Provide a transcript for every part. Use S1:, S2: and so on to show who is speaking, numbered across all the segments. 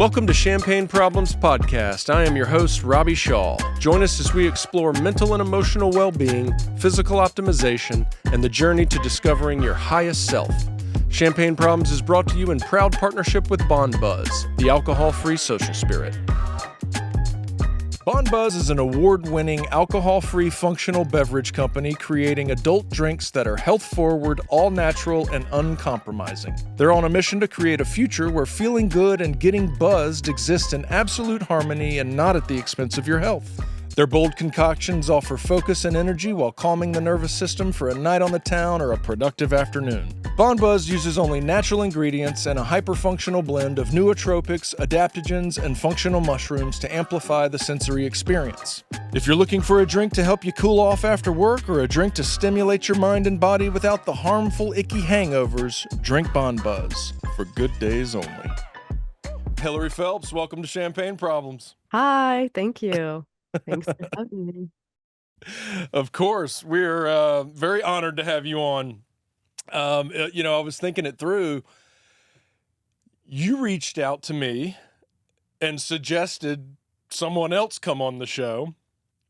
S1: Welcome to Champagne Problems Podcast. I am your host, Robbie Shaw. Join us as we explore mental and emotional well-being, physical optimization, and the journey to discovering your highest self. Champagne Problems is brought to you in proud partnership with Bond Buzz, the alcohol-free social spirit. Bond Buzz is an award-winning alcohol-free functional beverage company creating adult drinks that are health-forward, all-natural, and uncompromising. They're on a mission to create a future where feeling good and getting buzzed exist in absolute harmony and not at the expense of your health. Their bold concoctions offer focus and energy while calming the nervous system for a night on the town or a productive afternoon. Bond Buzz uses only natural ingredients and a hyper-functional blend of nootropics, adaptogens, and functional mushrooms to amplify the sensory experience. If you're looking for a drink to help you cool off after work or a drink to stimulate your mind and body without the harmful, icky hangovers, drink Bond Buzz for good days only. Hilary Phelps, welcome to Champagne Problems.
S2: Hi, thank you. Thanks for having me.
S1: Of course, we're very honored to have you on. I was thinking it through. You reached out to me and suggested someone else come on the show,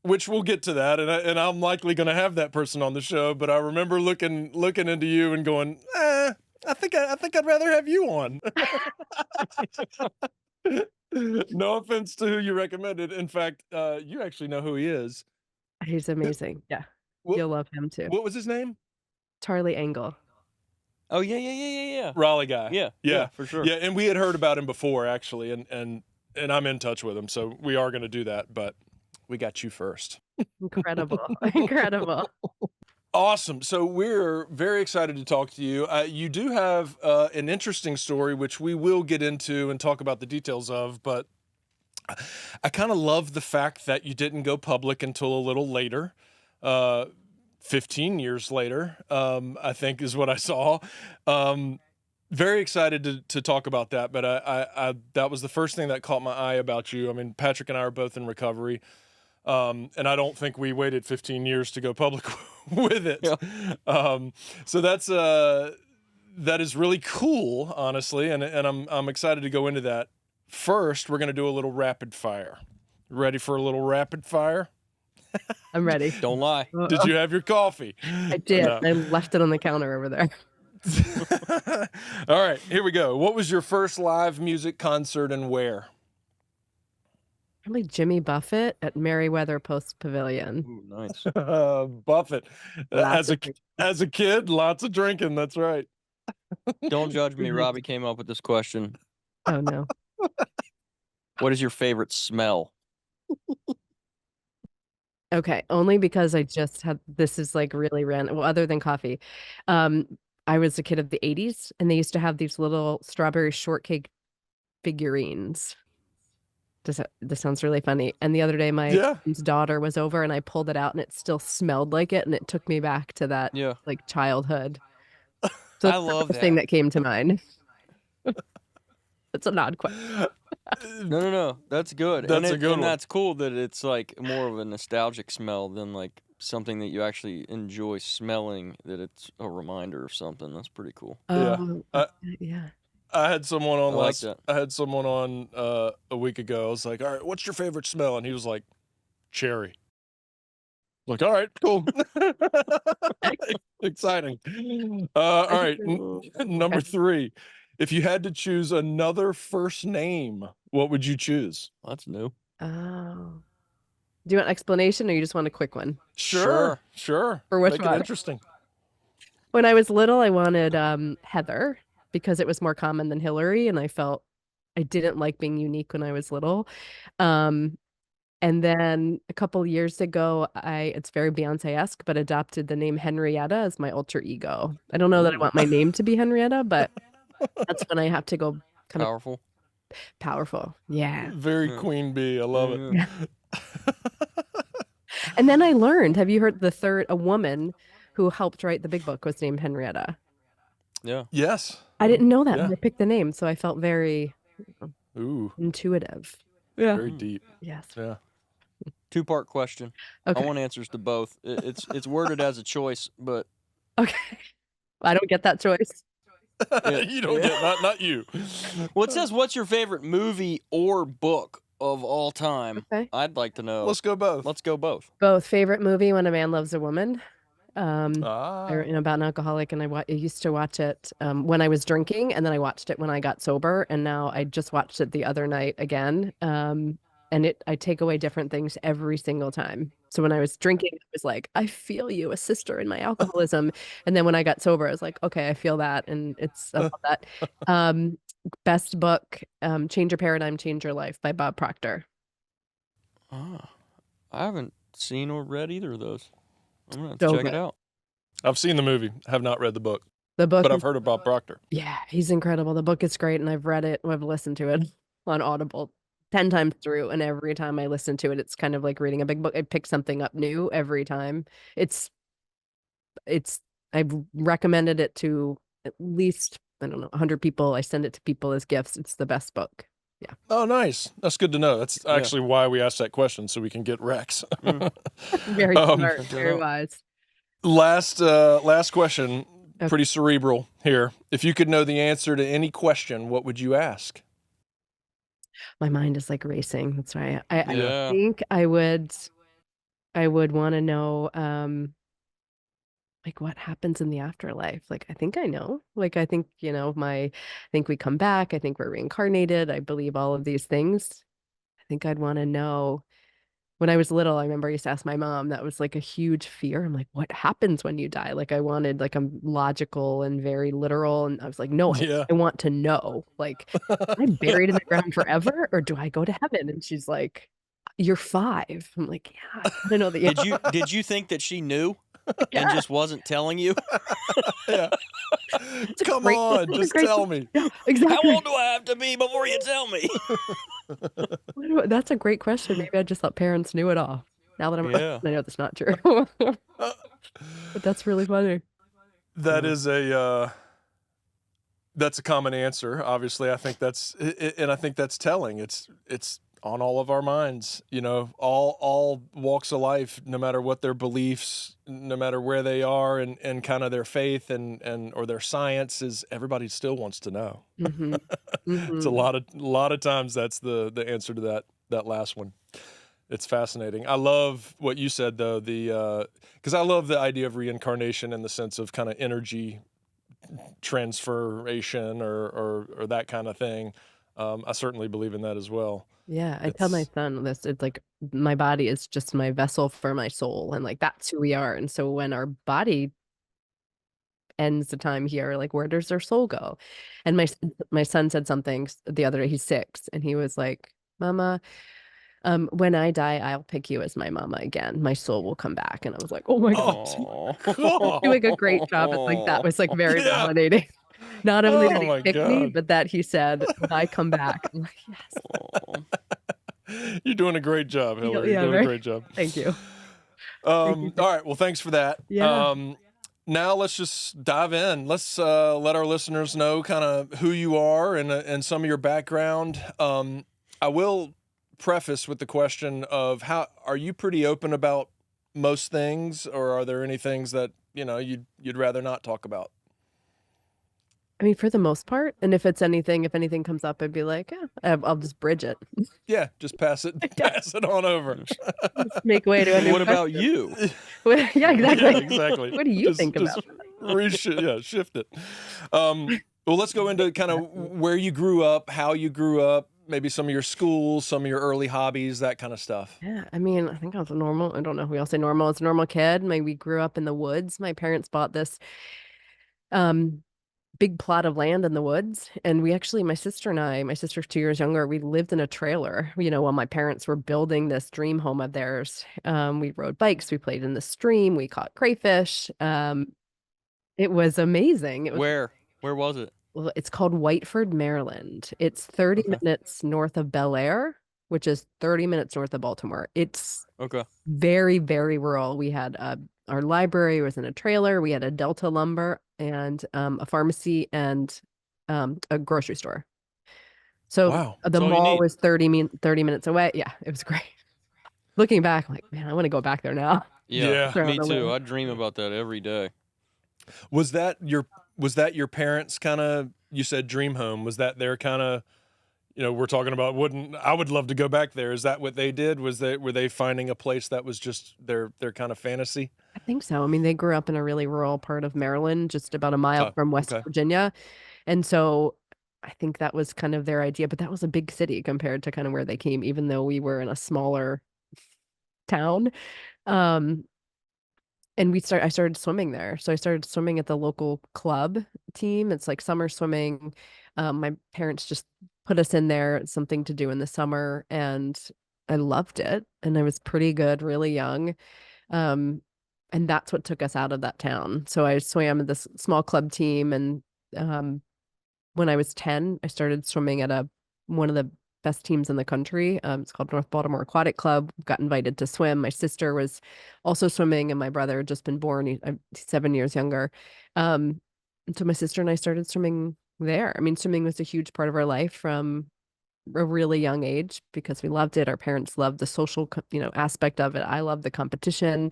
S1: which we'll get to that, and I'm likely going to have that person on the show. But I remember looking into you and going, I think I'd rather have you on. No offense to who you recommended. In fact, you actually know who he is.
S2: He's amazing. Yeah, you'll love him too.
S1: What was his name?
S2: Charlie Engel.
S3: Oh, yeah.
S1: Raleigh guy.
S3: Yeah, for sure.
S1: Yeah, and we had heard about him before, actually, and I'm in touch with him, so we are going to do that, but we got you first.
S2: Incredible. Incredible.
S1: Awesome. So we're very excited to talk to you. You do have an interesting story, which we will get into and talk about the details of, but I kind of love the fact that you didn't go public until a little later. 15 years later, I think is what I saw. Very excited to talk about that, but I that was the first thing that caught my eye about you. I mean, Patrick and I are both in recovery, and I don't think we waited 15 years to go public with it. Yeah. So that is really cool, honestly, and I'm excited to go into that. First, we're going to do a little rapid fire. Ready for a little rapid fire?
S2: I'm ready.
S3: Don't lie.
S1: Did you have your coffee?
S2: I did. No. I left it on the counter over there.
S1: All right, here we go. What was your first live music concert and where?
S2: Probably Jimmy Buffett at Merriweather Post Pavilion.
S3: Ooh, nice.
S1: Buffett. As a kid, lots of drinking. That's right.
S3: Don't judge me. Robbie came up with this question.
S2: Oh, no.
S3: What is your favorite smell?
S2: Okay, only because I just had, this is like really random. Well, other than coffee. I was a kid of the 80s, and they used to have these little strawberry shortcake figurines. This sounds really funny. And the other day, my daughter was over, and I pulled it out, and it still smelled like it, and it took me back to that like childhood. So
S3: I love that
S2: thing that came to mind. It's an odd question.
S3: No. That's good.
S1: That's a good one.
S3: And that's cool that it's like more of a nostalgic smell than like something that you actually enjoy smelling, that it's a reminder of something. That's pretty cool.
S2: Yeah.
S1: I had someone on
S3: I
S1: had someone on a week ago. I was like, all right, what's your favorite smell? And he was like, cherry. Like, all right, cool. Exciting. All right, number 3. If you had to choose another first name, what would you choose?
S3: That's new.
S2: Oh. Do you want explanation, or you just want a quick one?
S1: Sure.
S2: For which one?
S1: Interesting.
S2: When I was little, I wanted Heather, because it was more common than Hilary, and I felt I didn't like being unique when I was little. And then a couple years ago, it's very Beyonce-esque, but adopted the name Henrietta as my alter ego. I don't know that I want my name to be Henrietta, but that's when I have to go kind
S3: Powerful.
S2: of powerful. Yeah.
S1: Very Queen Bee. I love it.
S2: Yeah. And then I learned, have you heard a woman who helped write the big book was named Henrietta?
S3: Yeah.
S1: Yes.
S2: I didn't know that when I picked the name, so I felt very intuitive.
S1: Yeah. Very deep.
S2: Yes.
S1: Yeah.
S3: 2-part question.
S2: Okay.
S3: I want answers to both. It's worded as a choice, but
S2: okay. I don't get that choice.
S1: You don't get not you.
S3: Well, it says, what's your favorite movie or book of all time?
S2: Okay.
S3: I'd like to know.
S1: Let's go both.
S3: Let's go both.
S2: Both. Favorite movie, When a Man Loves a Woman.
S1: Ah.
S2: About an alcoholic, and I used to watch it when I was drinking, and then I watched it when I got sober, and now I just watched it the other night again. And I take away different things every single time. So when I was drinking, it was like, I feel you, a sister in my alcoholism. And then when I got sober, I was like, okay, I feel that, and I love that. Best book, Change Your Paradigm, Change Your Life by Bob Proctor.
S3: Ah, I haven't seen or read either of those. I'm gonna
S2: So
S3: check
S2: good.
S3: it out.
S1: I've seen the movie, have not read the book,
S2: The book
S1: but I've
S2: is-
S1: heard of Bob Proctor.
S2: Yeah, he's incredible. The book is great, and I've read it. I've listened to it on Audible 10 times through, and every time I listen to it, it's kind of like reading a big book. I pick something up new every time. I've recommended it to at least, I don't know, 100 people. I send it to people as gifts. It's the best book. Yeah.
S1: Oh, nice. That's good to know. That's actually why we asked that question, so we can get Rex.
S2: Very smart, very wise.
S1: Last question,
S2: Okay.
S1: pretty cerebral here. If you could know the answer to any question, what would you ask?
S2: My mind is like racing. That's why I
S3: Yeah.
S2: think I would want to know like what happens in the afterlife. Like I think I know. Like I think, I think we come back. I think we're reincarnated. I believe all of these things. I think I'd want to know. When I was little, I remember I used to ask my mom, that was like a huge fear. I'm like, what happens when you die? Like I wanted, like I'm logical and very literal. And I was like, no, I want to know. Like, am I buried in the ground forever or do I go to heaven? And she's like, you're 5. I'm like, yeah, I know that.
S3: Did you think that she knew and just wasn't telling you?
S1: Yeah. Come on, just tell me.
S2: Yeah, exactly.
S3: How old do I have to be before you tell me?
S2: That's a great question. Maybe I just thought parents knew it all. Now that I know that's not true. But that's really funny.
S1: That is that's a common answer. Obviously, I think that's telling. It's on all of our minds. All walks of life, no matter what their beliefs, no matter where they are, and kind of their faith and or their science is. Everybody still wants to know.
S2: Mm-hmm. Mm-hmm.
S1: It's a lot of times that's the answer to that last one. It's fascinating. I love what you said though, because I love the idea of reincarnation in the sense of kind of energy transferation or that kind of thing. I certainly believe in that as well.
S2: Yeah, I tell my son this. It's like my body is just my vessel for my soul, and like that's who we are. And so when our body ends the time here, like where does their soul go? And my son said something the other day. He's 6, and he was like, "Mama, when I die, I'll pick you as my mama again. My soul will come back." And I was like, "Oh my God, doing a great job." It's like that was like very validating. Not only did he pick me, but that he said, when I come back. I'm like, yes.
S1: You're doing a great job, Hilary. You're doing a great job.
S2: Thank you.
S1: All right. Well, thanks for that.
S2: Yeah.
S1: Now let's just dive in. Let's let our listeners know kind of who you are and some of your background. I will preface with the question of how are you pretty open about most things, or are there any things that you'd rather not talk about?
S2: I mean, for the most part, and if anything comes up, I'd be like, I'll just bridge it.
S1: Yeah, just pass it on over.
S2: Just make way to a new
S3: What about you?
S2: Yeah, exactly.
S1: Yeah, exactly.
S2: What do you think about
S1: that? Shift it. Well, let's go into kind of where you grew up, how you grew up, maybe some of your schools, some of your early hobbies, that kind of stuff.
S2: Yeah, I mean, I think I was a normal. I don't know if we all say normal. It's a normal kid. We grew up in the woods. My parents bought this big plot of land in the woods, and my sister's 2 years younger, we lived in a trailer, while my parents were building this dream home of theirs. We rode bikes, we played in the stream, we caught crayfish. It was amazing.
S3: Where was it?
S2: Well, it's called Whiteford, Maryland. It's 30 minutes north of Bel Air, which is 30 minutes north of Baltimore. It's very, very rural. We had our library was in a trailer. We had a Delta Lumber and a pharmacy and a grocery store. So the mall was 30 minutes away. Yeah, it was great. Looking back, I'm like, man, I want to go back there now.
S3: Yeah, me too. I dream about that every day.
S1: Was that Was that your parents kind of, you said dream home, was that their kind of, we're talking about I would love to go back there. Is that what they did? Were they finding a place that was just their kind of fantasy?
S2: I think so. I mean, they grew up in a really rural part of Maryland, just about a mile
S1: Oh,
S2: from West
S1: okay.
S2: Virginia. And so I think that was kind of their idea, but that was a big city compared to kind of where they came, even though we were in a smaller town. Um, and I started swimming there. So I started swimming at the local club team. It's like summer swimming. My parents just put us in there. It's something to do in the summer, and I loved it. And I was pretty good, really young. Um, and that's what took us out of that town. So I swam with this small club team, and um, when I was 10, I started swimming at one of the best teams in the country. It's called North Baltimore Aquatic Club. Got invited to swim. My sister was also swimming, and my brother had just been born. He's 7 years younger. And so my sister and I started swimming there. I mean, swimming was a huge part of our life from a really young age because we loved it. Our parents loved the social, aspect of it. I loved the competition.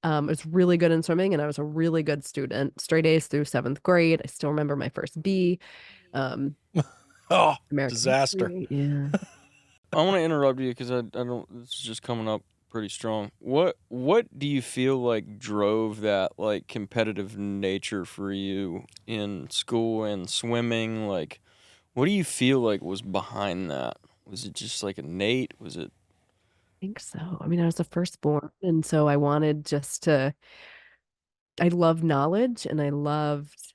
S2: I was really good in swimming, and I was a really good student, straight A's through seventh grade. I still remember my first B. Um,
S1: Oh,
S2: American
S1: disaster.
S2: history. Yeah.
S3: I want to interrupt you because I don't. It's just coming up pretty strong. What do you feel like drove that like competitive nature for you in school and swimming? Like, what do you feel like was behind that? Was it just like innate? Was it?
S2: I think so. I mean, I was the firstborn, and so I wanted I loved knowledge and I loved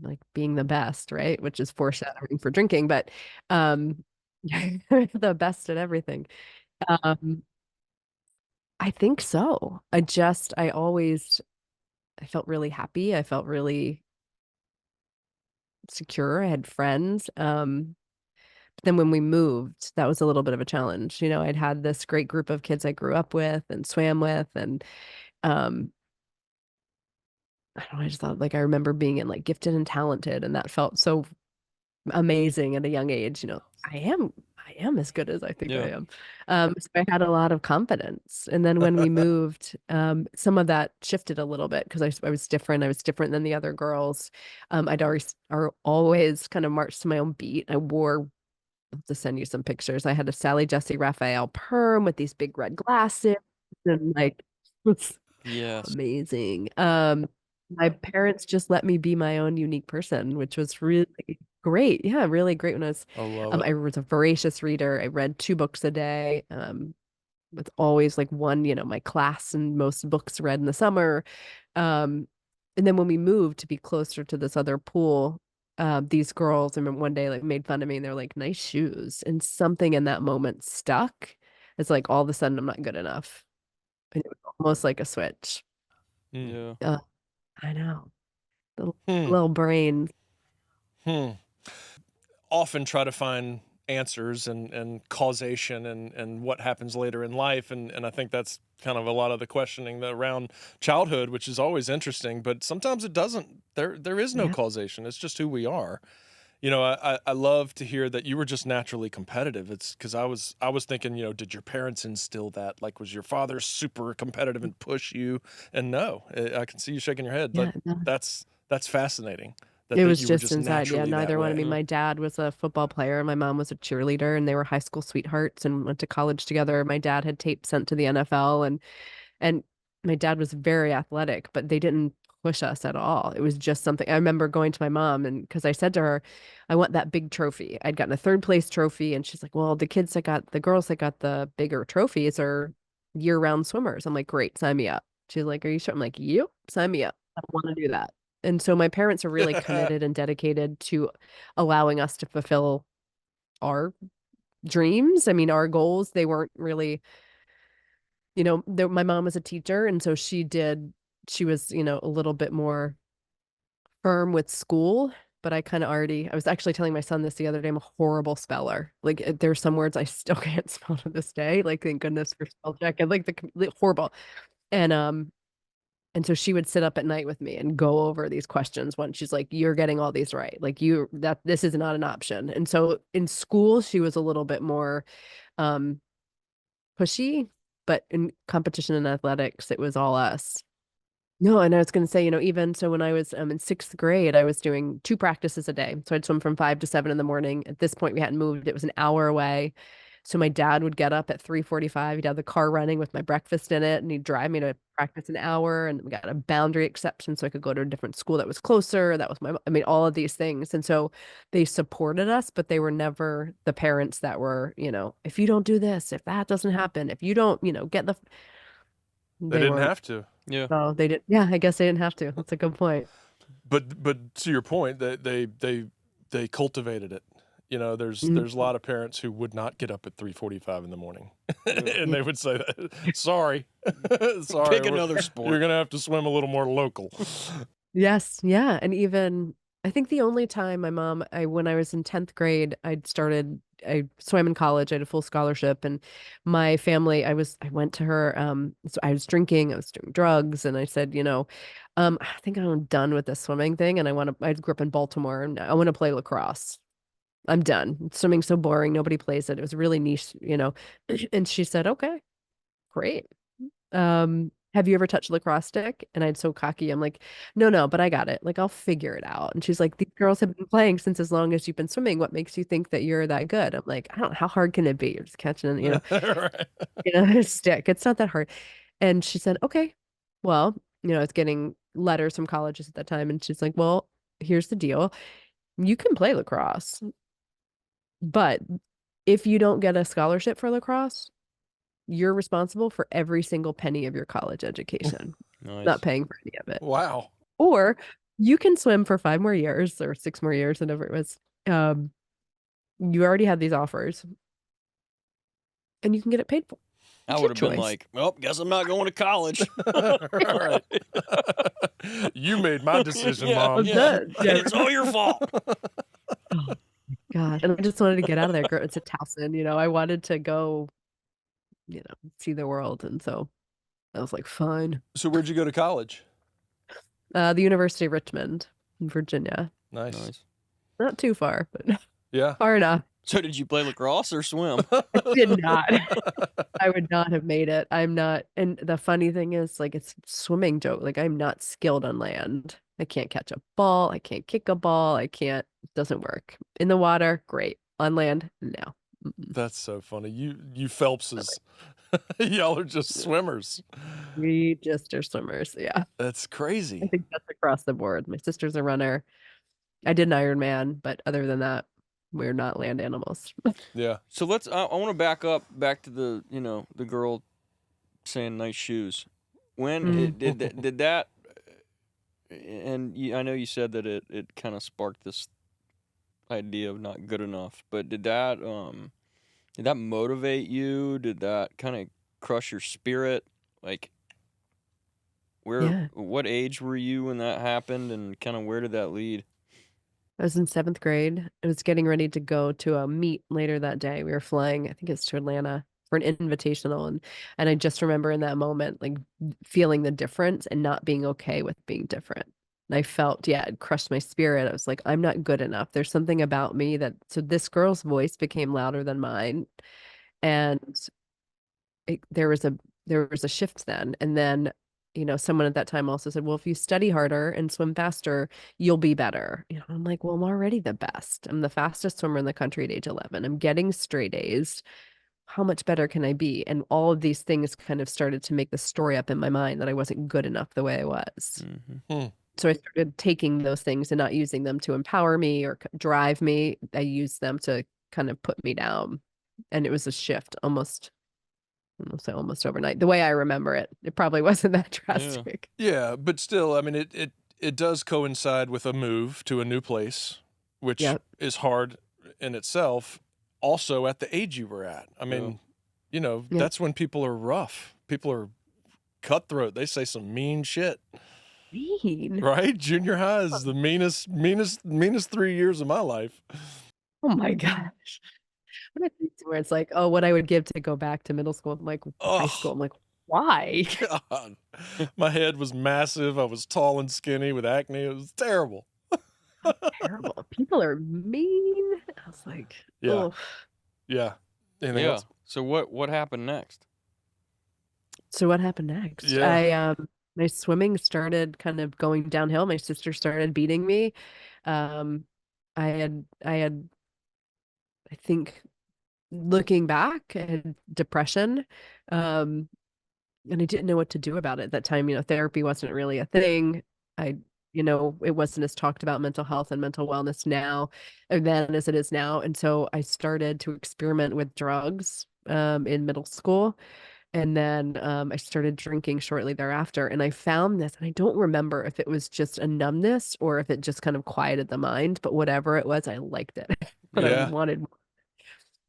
S2: like being the best, right? Which is foreshadowing for drinking, but um the best at everything. Um I think so. I felt really happy. I felt really secure. I had friends. But then when we moved, that was a little bit of a challenge. I'd had this great group of kids I grew up with and swam with, and um I don't know, I just thought like I remember being in like gifted and talented, and that felt so amazing at a young age. I am as good as I think I
S3: Yeah.
S2: am. So I had a lot of confidence. And then when we moved, some of that shifted a little bit because I was different. I was different than the other girls. Always kind of marched to my own beat. I'll have to send you some pictures. I had a Sally Jesse Raphael perm with these big red glasses and like was
S3: Yes.
S2: amazing. My parents just let me be my own unique person, which was really great. Yeah, really great when
S1: I love it.
S2: I was a voracious reader. I read 2 books a day. With always like one, my class and most books read in the summer. Um, and then when we moved to be closer to this other pool, these girls, I remember one day like made fun of me and they're like, nice shoes. And something in that moment stuck. It's like all of a sudden I'm not good enough. And it was almost like a switch.
S1: Hmm.
S3: Yeah.
S2: Uh, I know. The
S1: Hmm.
S2: little brain.
S1: Hmm. Often try to find answers and causation and what happens later in life. And I think that's kind of a lot of the questioning around childhood, which is always interesting, but sometimes it doesn't. There is no
S2: Yeah.
S1: causation. It's just who we are. I love to hear that you were just naturally competitive. It's because I was thinking, did your parents instill that? Like, was your father super competitive and push you? And no, I can see you shaking your head. But
S2: Yeah. No.
S1: that's fascinating
S2: It
S1: that
S2: was
S1: you were
S2: just
S1: just
S2: inside. Yeah.
S1: naturally that
S2: Neither one. I
S1: way.
S2: mean,
S3: Mm.
S2: my dad was a football player and my mom was a cheerleader, and they were high school sweethearts and went to college together. My dad had tape sent to the NFL, and my dad was very athletic, but they didn't push us at all. It was just something I remember going to my mom, and because I said to her, I want that big trophy. I'd gotten a third place trophy, and she's like, well, the girls that got the bigger trophies are year-round swimmers. I'm like, great, sign me up. She's like, are you sure? I'm like, you sign me up. I want to do that. And so my parents are really committed and dedicated to allowing us to fulfill our dreams. I mean, our goals. They weren't really, my mom was a teacher, and so she was, a little bit more firm with school, but I was actually telling my son this the other day, I'm a horrible speller. Like there's some words I still can't spell to this day. Like thank goodness for spell check and like horrible. And so she would sit up at night with me and go over these questions when she's like, you're getting all these right. Like this is not an option. And so in school, she was a little bit more um pushy, but in competition and athletics, it was all us. No, and I was going to say, even so when I was in sixth grade, I was doing 2 practices a day. So I'd swim from 5 to 7 in the morning. At this point, we hadn't moved. It was an hour away. So my dad would get up at 3:45. He'd have the car running with my breakfast in it, and he'd drive me to practice an hour. And we got a boundary exception so I could go to a different school that was closer. That was I mean, all of these things. And so they supported us, but they were never the parents that were, if you don't do this, if that doesn't happen, if you don't, get the,
S1: They
S2: they
S1: didn't
S2: weren't.
S1: have to.
S3: Yeah.
S2: No, they didn't. Yeah, I guess they didn't have to. That's a good point.
S1: But to your point, they cultivated it. There's a lot of parents who would not get up at 3:45 in the morning, and they would say, "Sorry, sorry,
S3: Pick another sport.
S1: You're gonna have to swim a little more local."
S2: Yes, yeah, and even I think the only time my mom, when I was in 10th grade, I swam in college. I had a full scholarship, and my family, I went to her. So I was drinking, I was doing drugs, and I said, I think I'm done with this swimming thing, and I grew up in Baltimore, and I want to play lacrosse. I'm done. Swimming's so boring. Nobody plays it. It was really niche. And she said, okay, great. Have you ever touched a lacrosse stick? And I'm so cocky. I'm like, no, but I got it. Like, I'll figure it out. And she's like, these girls have been playing since as long as you've been swimming. What makes you think that you're that good? I'm like, I don't know. How hard can it be? You're just catching,
S1: Right.
S2: a stick. It's not that hard. And she said, okay, well, I was getting letters from colleges at that time. And she's like, well, here's the deal. You can play lacrosse, but if you don't get a scholarship for lacrosse, you're responsible for every single penny of your college education,
S3: Nice.
S2: not paying for any of it.
S1: Wow.
S2: Or you can swim for 5 more years or 6 more years, whatever it was. You already had these offers, and you can get it paid for.
S3: I would have been like, well, guess I'm not going to college.
S1: Right. You made my decision, Mom.
S3: Yeah. It's all your fault.
S2: Oh, gosh. And I just wanted to get out of there. It's a Towson, I wanted to go, see the world. And so I was like, fine.
S1: So where'd you go to college?
S2: The University of Richmond in Virginia.
S1: Nice.
S2: Not too far, but
S1: Yeah.
S2: far enough.
S3: So did you play lacrosse or swim?
S2: I did not. I would not have made it. I'm not. And the funny thing is, like, it's swimming joke. Like, I'm not skilled on land. I can't catch a ball. I can't kick a ball. It doesn't work. In the water, great. On land, no.
S1: That's so funny. You Phelpses. Y'all are just swimmers.
S2: We just are swimmers. Yeah.
S1: That's crazy.
S2: I think that's across the board. My sister's a runner. I did an Ironman, but other than that, we're not land animals.
S1: Yeah.
S3: So I want to back to the, the girl saying nice shoes. When did that, and I know you said that it kind of sparked this idea of not good enough, but did that motivate you? Did that kind of crush your spirit? Like, what age were you when that happened, and kind of where did that lead?
S2: I was in 7th grade. I was getting ready to go to a meet later that day. We were flying, I think it's to Atlanta for an invitational. And I just remember in that moment, like, feeling the difference and not being okay with being different. And I felt, it crushed my spirit. I was like, I'm not good enough. There's something about me so this girl's voice became louder than mine. And there was a shift then. And then, someone at that time also said, well, if you study harder and swim faster, you'll be better. I'm like, well, I'm already the best. I'm the fastest swimmer in the country at age 11. I'm getting straight A's. How much better can I be? And all of these things kind of started to make the story up in my mind that I wasn't good enough the way I was.
S3: Mm-hmm.
S2: So I started taking those things and not using them to empower me or drive me. I used them to kind of put me down. And it was a shift almost overnight. The way I remember it, it probably wasn't that drastic.
S1: Yeah, but still, I mean, it does coincide with a move to a new place, which is hard in itself. Also, at the age you were at, I mean, that's when people are rough. People are cutthroat. They say some mean shit.
S2: Mean,
S1: right? Junior high is the meanest 3 years of my life.
S2: Oh my gosh. Where it's like, oh, what I would give to go back to middle school. I'm like, high school. I'm like, why?
S1: God. My head was massive. I was tall and skinny with acne. It was terrible.
S2: Terrible. People are mean. I was like, oh.
S1: Yeah. Anything else?
S3: So what happened next?
S2: So what happened next?
S1: Yeah.
S2: my swimming started kind of going downhill. My sister started beating me. Um, I had, I think, looking back, I had depression. Um, and I didn't know what to do about it at that time. Therapy wasn't really a thing. I, it wasn't as talked about mental health and mental wellness now, or then as it is now. And so I started to experiment with drugs, in middle school. And then I started drinking shortly thereafter. And I found this, and I don't remember if it was just a numbness or if it just kind of quieted the mind, but whatever it was, I liked it. But I
S1: Yeah.
S2: wanted more.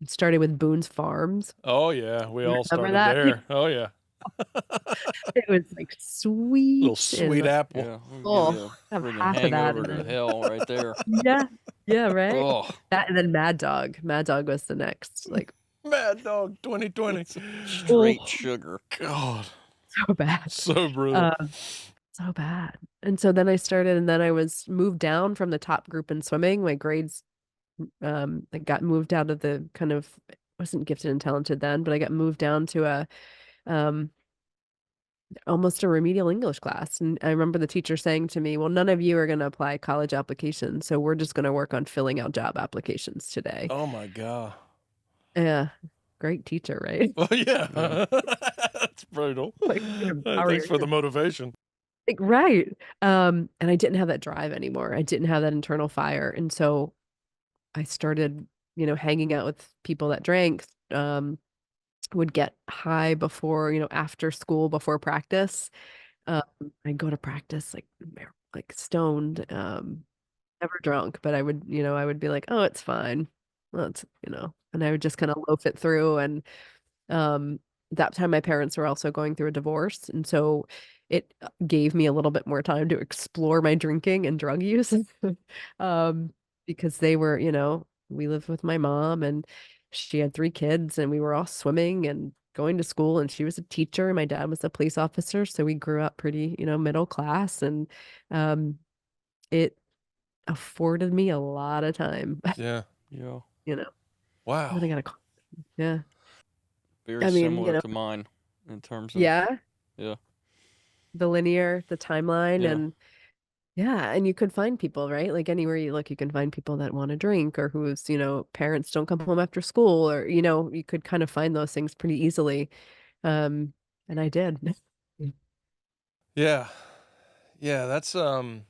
S2: It started with Boone's Farms.
S1: Oh yeah, we
S2: You
S1: all
S2: remember
S1: started
S2: that?
S1: there. Oh yeah.
S2: It was like
S1: Little
S2: sweet
S1: sweet
S2: and
S1: apple.
S3: Yeah, we'll give
S2: oh,
S3: you a
S2: have
S3: friggin'
S2: half of that
S3: hangover
S2: and
S3: to
S2: then
S3: hell right there.
S2: yeah, yeah, right.
S3: Oh,
S2: That and then Mad Dog. Mad Dog was the next, like,
S1: Mad Dog 2020.
S3: straight
S2: oh,
S3: sugar.
S1: God,
S2: so bad.
S1: so brutal.
S2: Um, so bad. And so then I started, and then I was moved down from the top group in swimming. My grades, I got moved out of the kind of, wasn't gifted and talented then, but I got moved down to um, almost a remedial English class. And I remember the teacher saying to me, well, none of you are going to apply college applications. So we're just going to work on filling out job applications today.
S1: Oh my God.
S2: Yeah. Great teacher, right?
S1: Oh yeah.
S3: Yeah.
S1: That's brutal.
S2: Like, you can
S1: Hey,
S2: empower
S1: thanks
S2: your
S1: for the
S2: kids.
S1: motivation.
S2: Like, right. And I didn't have that drive anymore. I didn't have that internal fire. And so I started, hanging out with people that drank, would get high before, after school, before practice. Um, I'd go to practice like stoned, never drunk, but I would be like, oh, it's fine. Well, and I would just kind of loaf it through. And um, that time my parents were also going through a divorce. And so it gave me a little bit more time to explore my drinking and drug use. Um, because we lived with my mom and she had 3 kids and we were all swimming and going to school and she was a teacher and my dad was a police officer. So we grew up pretty, middle class and um, it afforded me a lot of time,
S1: Yeah.
S3: Yeah.
S2: you know. And then I
S1: Wow.
S2: got a, yeah.
S3: Very
S2: I mean,
S3: similar to mine in terms of,
S2: yeah,
S3: yeah.
S2: the timeline
S3: Yeah.
S2: and yeah, and you could find people, right? Like anywhere you look, you can find people that want to drink or whose, parents don't come home after school or, you could kind of find those things pretty easily. Um, and I did.
S1: Yeah. Yeah, that's trying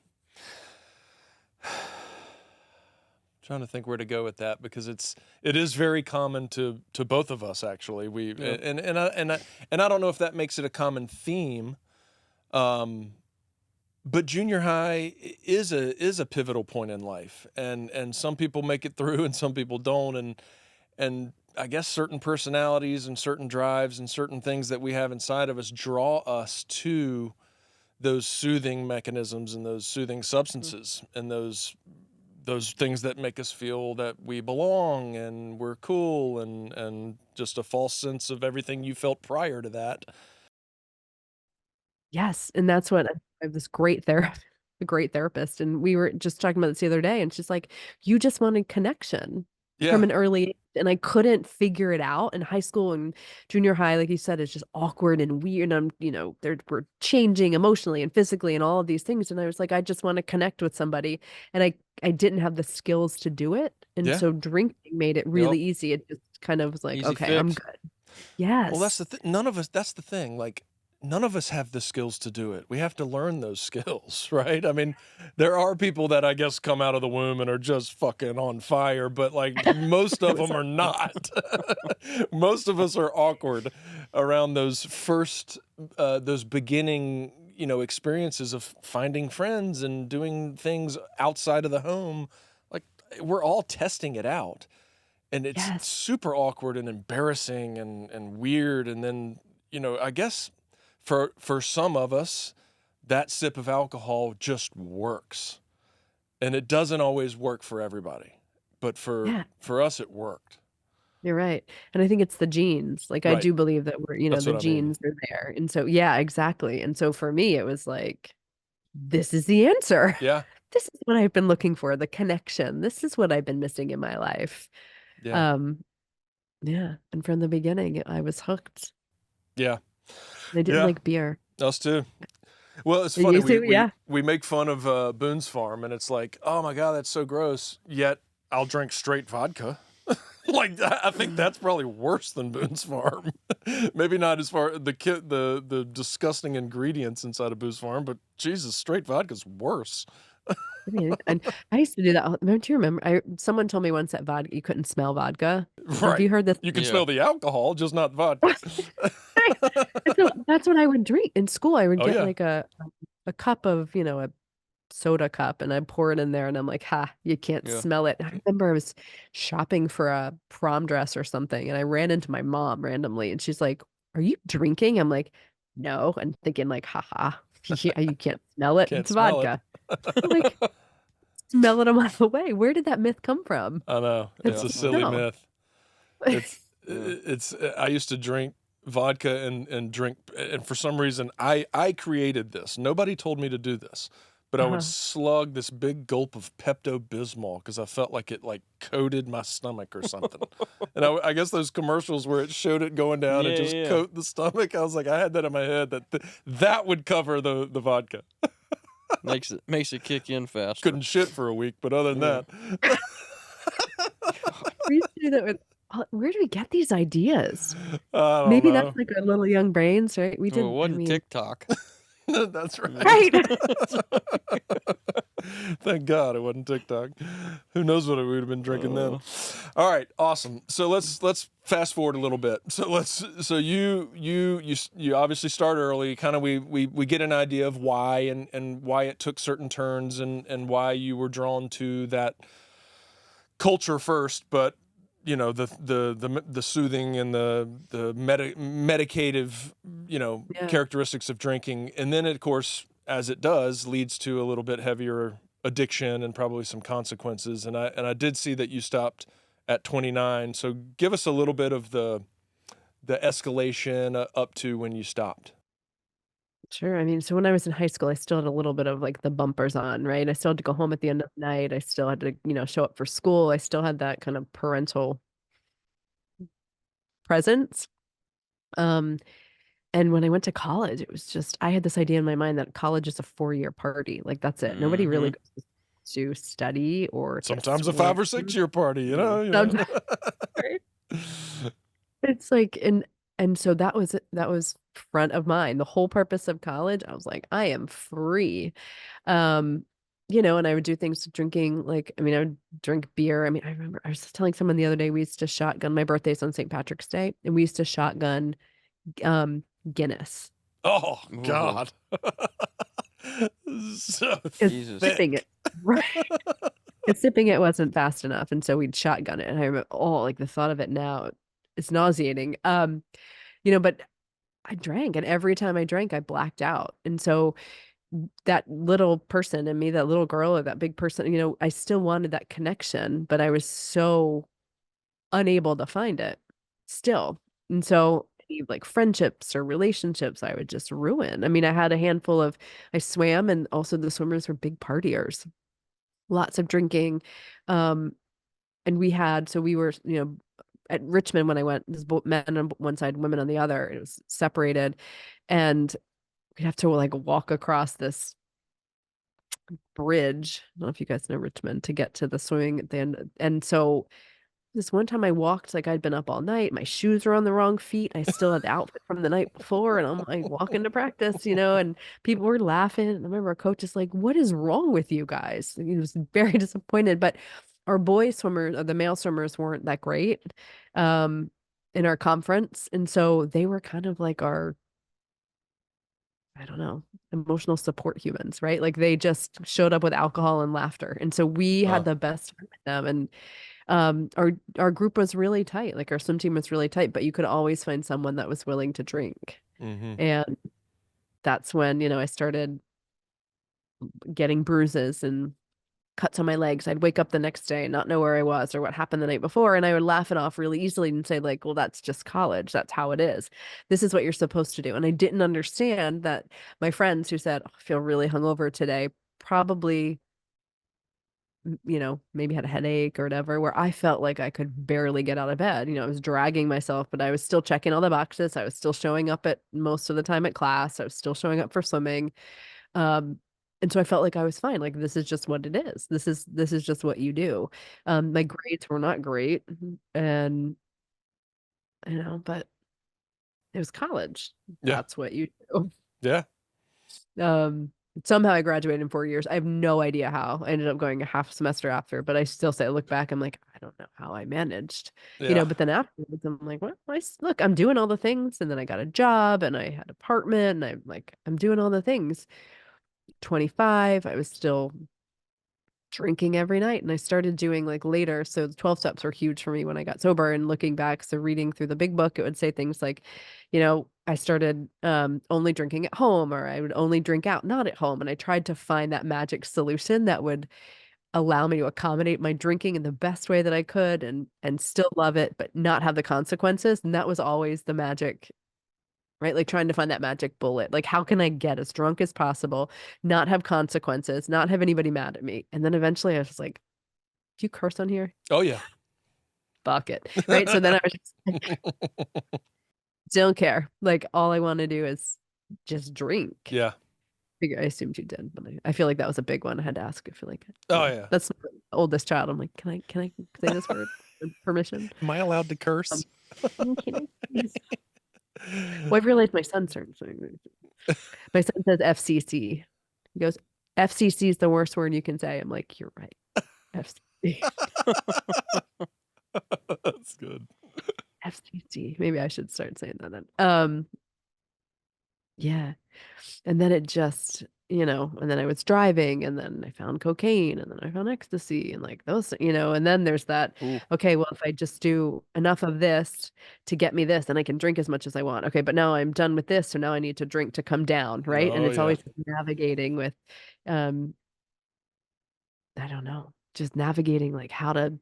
S1: to think where to go with that because it is very common to both of us actually. We
S3: Yeah.
S1: and I don't know if that makes it a common theme. But junior high is a pivotal point in life, and some people make it through and some people don't, and I guess certain personalities and certain drives and certain things that we have inside of us draw us to those soothing mechanisms and those soothing substances and those things that make us feel that we belong and we're cool and just a false sense of everything you felt prior to that.
S2: Yes, and that's what I have this great a great therapist, and we were just talking about this the other day, and she's like, "You just wanted connection from
S1: Yeah,
S2: an early age," and I couldn't figure it out. In high school and junior high, like you said, it's just awkward and weird. And we're changing emotionally and physically and all of these things, and I was like, I just want to connect with somebody, and I didn't have the skills to do it, and
S1: yeah,
S2: so drinking made it
S1: yep.
S2: really easy. It just kind of was like,
S3: Easy
S2: okay, I'm
S3: fix.
S2: good.
S1: Well, that's
S2: Yes.
S1: the none of us. That's the thing. Like, none of us have the skills to do it. We have to learn those skills, right? I mean, there are people that I guess come out of the womb and are just fucking on fire, but like most
S2: It
S1: of
S2: was
S1: them are not. Most of us are awkward around those beginning, experiences of finding friends and doing things outside of the home. Like, we're all testing it out and it's
S2: yes.
S1: super awkward and embarrassing and weird. And then, I guess for some of us, that sip of alcohol just works. And it doesn't always work for everybody. But
S2: Yeah.
S1: for us it worked.
S2: You're right. And I think it's the genes. Like I
S1: Right.
S2: do believe that
S1: That's
S2: the
S1: what I mean.
S2: genes are there. And so yeah, exactly. And so for me it was like this is the answer.
S1: Yeah.
S2: This is what I've been looking for, the connection. This is what I've been missing in my life.
S1: Yeah.
S2: Um yeah, and from the beginning I was hooked.
S1: Yeah.
S2: I didn't
S1: Yeah.
S2: like beer.
S1: Us too. Well, it's
S2: You
S1: funny.
S2: used to? Yeah.
S1: We make fun of Boone's Farm, and it's like, oh my god, that's so gross. Yet I'll drink straight vodka. Like I think that's probably worse than Boone's Farm. Maybe not as far the disgusting ingredients inside of Boone's Farm, but Jesus, straight vodka's worse.
S2: I mean, and I used to do that. Do you remember? Someone told me once that vodka you couldn't smell vodka. Have
S1: Right.
S2: you heard this?
S1: You can
S3: Yeah.
S1: smell the alcohol, just not vodka.
S2: And so that's what I would drink in school. I would
S1: Oh,
S2: get
S1: yeah.
S2: like a cup of, a soda cup, and I pour it in there, and I'm like, ha, you can't
S3: Yeah.
S2: smell it. And I remember I was shopping for a prom dress or something, and I ran into my mom randomly, and she's like, "Are you drinking?" I'm like, "No," and thinking like, haha, yeah, you can't smell it.
S1: Can't
S2: It's
S1: smell it.
S2: vodka. I'm like, smell it a mile away. Where did that myth come from?
S1: I know. It's a
S2: It's
S1: silly
S2: no.
S1: myth. It's I used to drink vodka and drink, and for some reason I created this. Nobody told me to do this, but I would slug this big gulp of Pepto-Bismol because I felt like it like coated my stomach or something. And I guess those commercials where it showed it going down and just
S3: Yeah.
S1: coat the stomach, I was like, I had that in my head that would cover the vodka.
S3: Makes it kick in faster.
S1: Couldn't shit for a week, but other than that,
S2: We used to do that with. Where do we get these ideas?
S1: I don't
S2: Maybe
S1: know.
S2: that's like our little young brains, right? We
S3: Well,
S2: didn't.
S3: it wasn't
S2: I mean,
S3: TikTok.
S1: That's right.
S2: right.
S1: Thank God it wasn't TikTok. Who knows what we would have been drinking then? All right, awesome. So let's fast forward a little bit. So you obviously start early. Kind of we get an idea of why and why it took certain turns and why you were drawn to that culture first, but the soothing and the medicative
S2: Yeah.
S1: characteristics of drinking, and then of course, as it does, leads to a little bit heavier addiction and probably some consequences. And I did see that you stopped at 29. So give us a little bit of the escalation up to when you stopped.
S2: Sure. I mean, so when I was in high school, I still had a little bit of like the bumpers on, right? I still had to go home at the end of the night. I still had to, show up for school. I still had that kind of parental presence. And when I went to college, it was just, I had this idea in my mind that college is a 4-year party. Like that's it. Nobody really goes to study or to
S1: Sometimes a 5 or 6 year party, you know.
S2: Sometimes, right? It's like, and so that was front of mind. The whole purpose of college, I was like, I am free. And I would do things drinking, like, I mean, I would drink beer. I mean, I remember I was telling someone the other day, we used to shotgun, my birthday's on St. Patrick's Day, and we used to shotgun Guinness.
S1: Oh God. So
S3: Jesus.
S2: Sipping it. Right. And sipping it wasn't fast enough, and so we'd shotgun it. And I remember, like the thought of it now, it's nauseating. But I drank, and every time I drank, I blacked out. And so that little person in me, that little girl or that big person, I still wanted that connection, but I was so unable to find it still. And so any, like friendships or relationships, I would just ruin. I mean, I had a handful of, I swam, and also the swimmers were big partiers, lots of drinking. And we were, at Richmond when I went, there's both men on one side, women on the other. It was separated, and we'd have to like walk across this bridge. I don't know if you guys know Richmond, to get to the swimming at the end. And so this one time I walked, like I'd been up all night, my shoes were on the wrong feet. I still had the outfit from the night before, and I'm like walking to practice, and people were laughing. And I remember our coach is like, "What is wrong with you guys?" And he was very disappointed, but our boy swimmers, or the male swimmers, weren't that great in our conference. And so they were kind of like our, I don't know, emotional support humans, right? Like they just showed up with alcohol and laughter. And so we had the best time with them. And our group was really tight. Like our swim team was really tight, but you could always find someone that was willing to drink. And that's when, I started getting bruises and cuts on my legs. I'd wake up the next day and not know where I was or what happened the night before. And I would laugh it off really easily and say like, well, that's just college. That's how it is. This is what you're supposed to do. And I didn't understand that my friends who said, oh, I feel really hungover today, probably maybe had a headache or whatever, where I felt like I could barely get out of bed. I was dragging myself, but I was still checking all the boxes. I was still showing up at most of the time at class. I was still showing up for swimming. And so I felt like I was fine. Like, this is just what it is. This is just what you do. My grades were not great, and but it was college.
S1: Yeah.
S2: That's what you do.
S1: Yeah.
S2: Somehow I graduated in 4 years. I have no idea how. I ended up going a half semester after, but I still say, I look back, I'm like, I don't know how I managed,
S1: Yeah.
S2: but then afterwards, I'm like, well, look, I'm doing all the things. And then I got a job and I had an apartment and I'm like, I'm doing all the things. 25, I was still drinking every night, and I started doing like later. So the 12 steps were huge for me when I got sober, and looking back, so reading through the big book, it would say things like, I started only drinking at home, or I would only drink out, not at home. And I tried to find that magic solution that would allow me to accommodate my drinking in the best way that I could, and still love it, but not have the consequences. And that was always the magic, right? Like, trying to find that magic bullet. Like, how can I get as drunk as possible, not have consequences, not have anybody mad at me? And then eventually I was like, do you curse on here?
S1: Oh yeah.
S2: Fuck it. Right. So then I was just like, don't care. Like, all I want to do is just drink.
S1: Yeah.
S2: I assumed you did, but I feel like that was a big one. I had to ask. I feel like,
S1: Oh yeah.
S2: that's the oldest child. I'm like, can I say this word with permission?
S1: Am I allowed to curse?
S2: Can I please? Well, I've realized my son started saying, my son says FCC. He goes, FCC is the worst word you can say. I'm like, you're right. FCC.
S1: That's good.
S2: FCC. Maybe I should start saying that then. Yeah. And then it just, and then I was driving, and then I found cocaine, and then I found ecstasy, and like those, and then there's that,
S3: Ooh.
S2: okay, well, if I just do enough of this to get me this, then I can drink as much as I want. Okay, but now I'm done with this, so now I need to drink to come down, right? And
S1: Oh,
S2: it's
S1: yeah.
S2: always navigating with, I don't know, just navigating like how to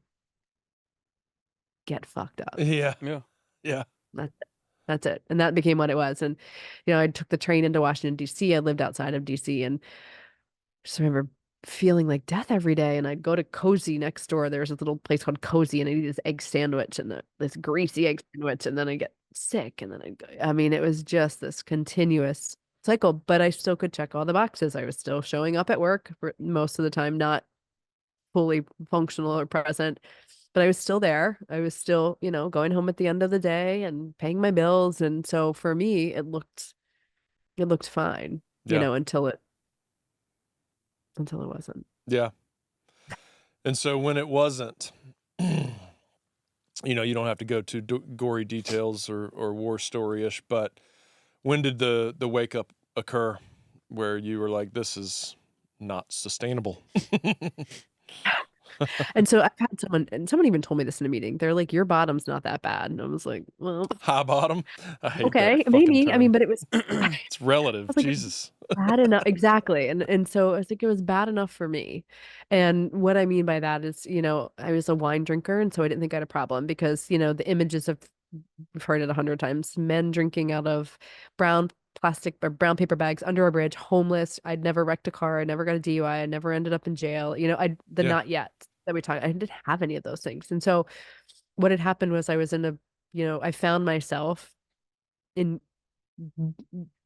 S2: get fucked up.
S1: Yeah.
S3: Yeah.
S1: Yeah.
S2: That's it. And that became what it was. And, I took the train into Washington, D.C. I lived outside of D.C. and just remember feeling like death every day. And I'd go to Cozy next door. There's this little place called Cozy, and I'd eat this egg sandwich and this greasy egg sandwich. And then I get sick. And then it was just this continuous cycle, but I still could check all the boxes. I was still showing up at work for most of the time, not fully functional or present, but I was still there. I was still, going home at the end of the day and paying my bills. And so for me, it looked fine,
S1: Yeah.
S2: until it wasn't.
S1: Yeah. And so when it wasn't, you don't have to go to gory details or war story-ish, but when did the wake up occur where you were like, this is not sustainable?
S2: And so I've had someone even told me this in a meeting. They're like, your bottom's not that bad. And I was like, well,
S1: High bottom? I hate
S2: okay,
S1: that fucking
S2: maybe. I mean,
S1: term.
S2: but it was
S1: It's relative.
S2: was like,
S1: Jesus.
S2: bad enough. Exactly. And so I was like, it was bad enough for me. And what I mean by that is, I was a wine drinker, and so I didn't think I had a problem because, the images of, we've heard it 100 times, men drinking out of brown plastic or brown paper bags under a bridge, homeless. I'd never wrecked a car. I never got a DUI. I never ended up in jail. The
S1: Yeah.
S2: not yet that we talked, I didn't have any of those things. And so what had happened was I was in I found myself in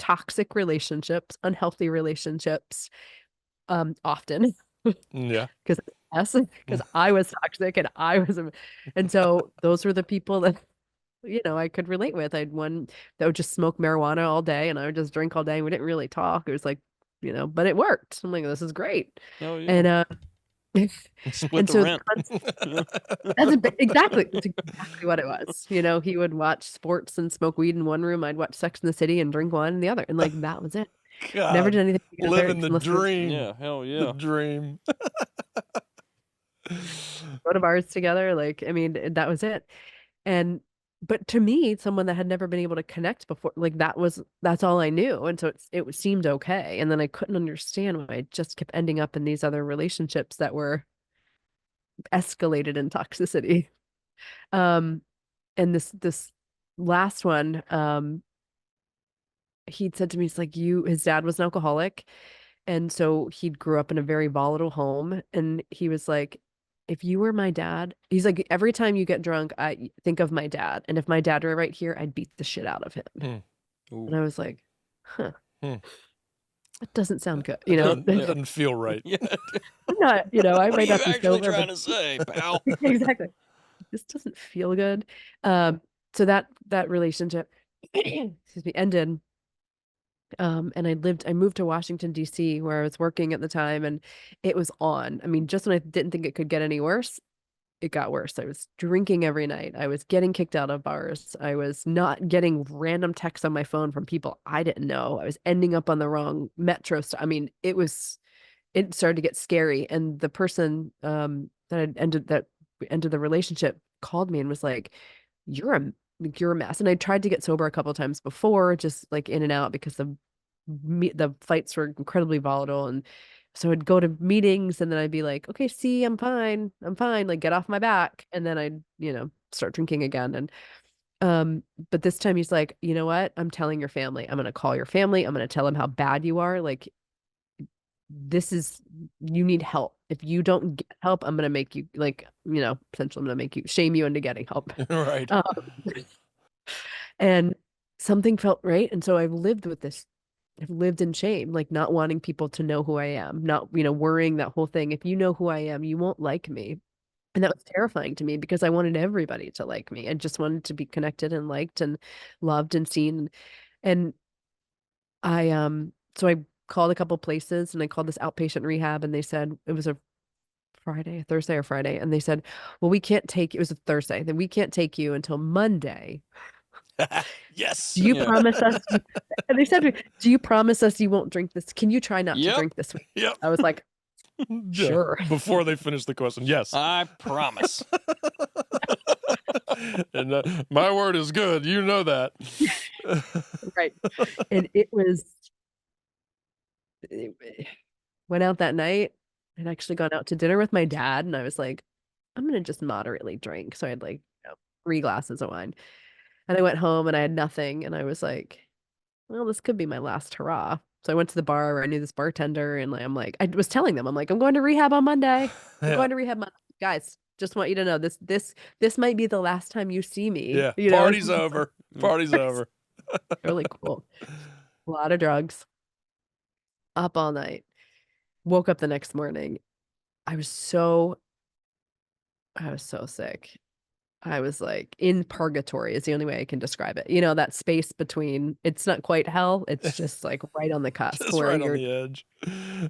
S2: toxic relationships, unhealthy relationships, often.
S1: Yeah.
S2: Because I was toxic and so those were the people that, I could relate with. I had one that would just smoke marijuana all day, and I would just drink all day, and we didn't really talk. It was like, but it worked. I'm like, this is great.
S3: Oh yeah.
S2: And
S3: Split
S2: and
S3: the
S2: so
S3: rent.
S2: exactly, that's exactly what it was. He would watch sports and smoke weed in one room. I'd watch Sex in the City and drink wine in the other, and like that was it. Never
S1: God,
S2: did anything together
S1: living the
S2: unless we
S1: dream.
S3: Yeah, hell
S1: The
S3: yeah.
S1: dream.
S2: go to bars together. Like, I mean, that was it. But to me, someone that had never been able to connect before, like that's all I knew. And so it seemed okay. And then I couldn't understand why I just kept ending up in these other relationships that were escalated in toxicity. And this last one, he'd said to me, it's like his dad was an alcoholic, And so he grew up in a very volatile home. And he was like, if you were my dad, he's like, every time you get drunk, I think of my dad. And if my dad were right here, I'd beat the shit out of him. And I was like, huh, that doesn't sound good. You know,
S1: It doesn't feel right.
S3: Yeah.
S2: I'm not, you know, I
S3: What are
S2: might
S3: you
S2: not be
S3: actually
S2: sober,
S3: trying
S2: but
S3: to say, pal?
S2: exactly. This doesn't feel good. So that relationship, excuse me, ended. And I moved to Washington, D.C., where I was working at the time, and it was on. I mean, just when I didn't think it could get any worse, it got worse. I was drinking every night. I was getting kicked out of bars. I was not getting random texts on my phone from people I didn't know. I was ending up on the wrong metro. I mean, it started to get scary. And the person that ended the relationship called me and was like, you're a mess. And I tried to get sober a couple of times before, just like in and out because the fights were incredibly volatile. And so I'd go to meetings and then I'd be like, okay, see, I'm fine. I'm fine. Like, get off my back. And then I'd, start drinking again. And but this time he's like, you know what? I'm telling your family. I'm gonna call your family. I'm gonna tell them how bad you are. Like, you need help. If you don't get help, I'm gonna make you potentially I'm gonna make you shame you into getting help.
S1: Right.
S2: And something felt right. And so I've lived with this. I've lived in shame, like not wanting people to know who I am, not, worrying that whole thing. If you know who I am, you won't like me. And that was terrifying to me because I wanted everybody to like me. I just wanted to be connected and liked and loved and seen. And so I called a couple places and I called this outpatient rehab and they said it was a Thursday or Friday. And they said, well, it was a Thursday, then we can't take you until Monday.
S1: Yes.
S2: Do you
S3: Yeah.
S2: promise us? And they said, do you promise us you won't drink this? Can you try not to
S3: Yep.
S2: drink this week?
S1: Yep.
S2: I was like, sure.
S1: Before they finish the question, yes.
S3: I promise.
S1: And my word is good. You know that.
S2: Right. And it went out that night. I'd actually gone out to dinner with my dad and I was like, I'm going to just moderately drink. So I had 3 glasses of wine and I went home and I had nothing. And I was like, well, this could be my last hurrah. So I went to the bar where I knew this bartender and I was telling them, I'm like, I'm going to rehab on Monday. I'm going to rehab Monday. Guys, just want you to know this might be the last time you see me.
S1: Yeah. Party's over. Party's over.
S2: Really cool. A lot of drugs. Up all night. Woke up the next morning. I was so sick. I was like in purgatory is the only way I can describe it. That space between, it's not quite hell. It's just like right on the cusp
S1: Just right on the edge.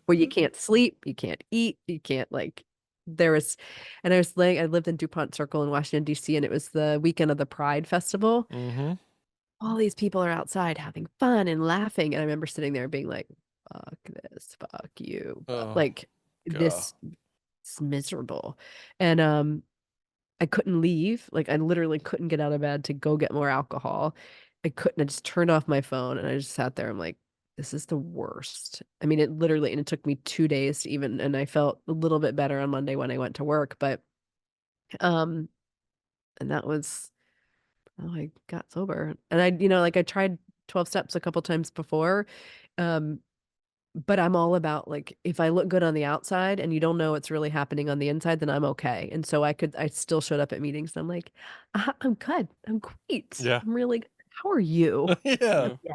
S2: where you can't sleep, you can't eat, you can't and I lived in DuPont Circle in Washington, D.C., and it was the weekend of the Pride Festival.
S1: Mm-hmm.
S2: All these people are outside having fun and laughing. And I remember sitting there being like, fuck this, fuck you.
S1: Oh,
S2: This is miserable. And I couldn't leave. Like I literally couldn't get out of bed to go get more alcohol. I just turned off my phone and I just sat there. I'm like, this is the worst. I mean, and it took me 2 days to and I felt a little bit better on Monday when I went to work, but, and that was how I got sober. And I tried 12 steps a couple times before. But I'm all about if I look good on the outside and you don't know what's really happening on the inside, then I'm okay. And so I still showed up at meetings and I'm like, I'm good. I'm great.
S1: Yeah.
S2: I'm really good. How are you?
S1: Yeah.
S2: Yeah.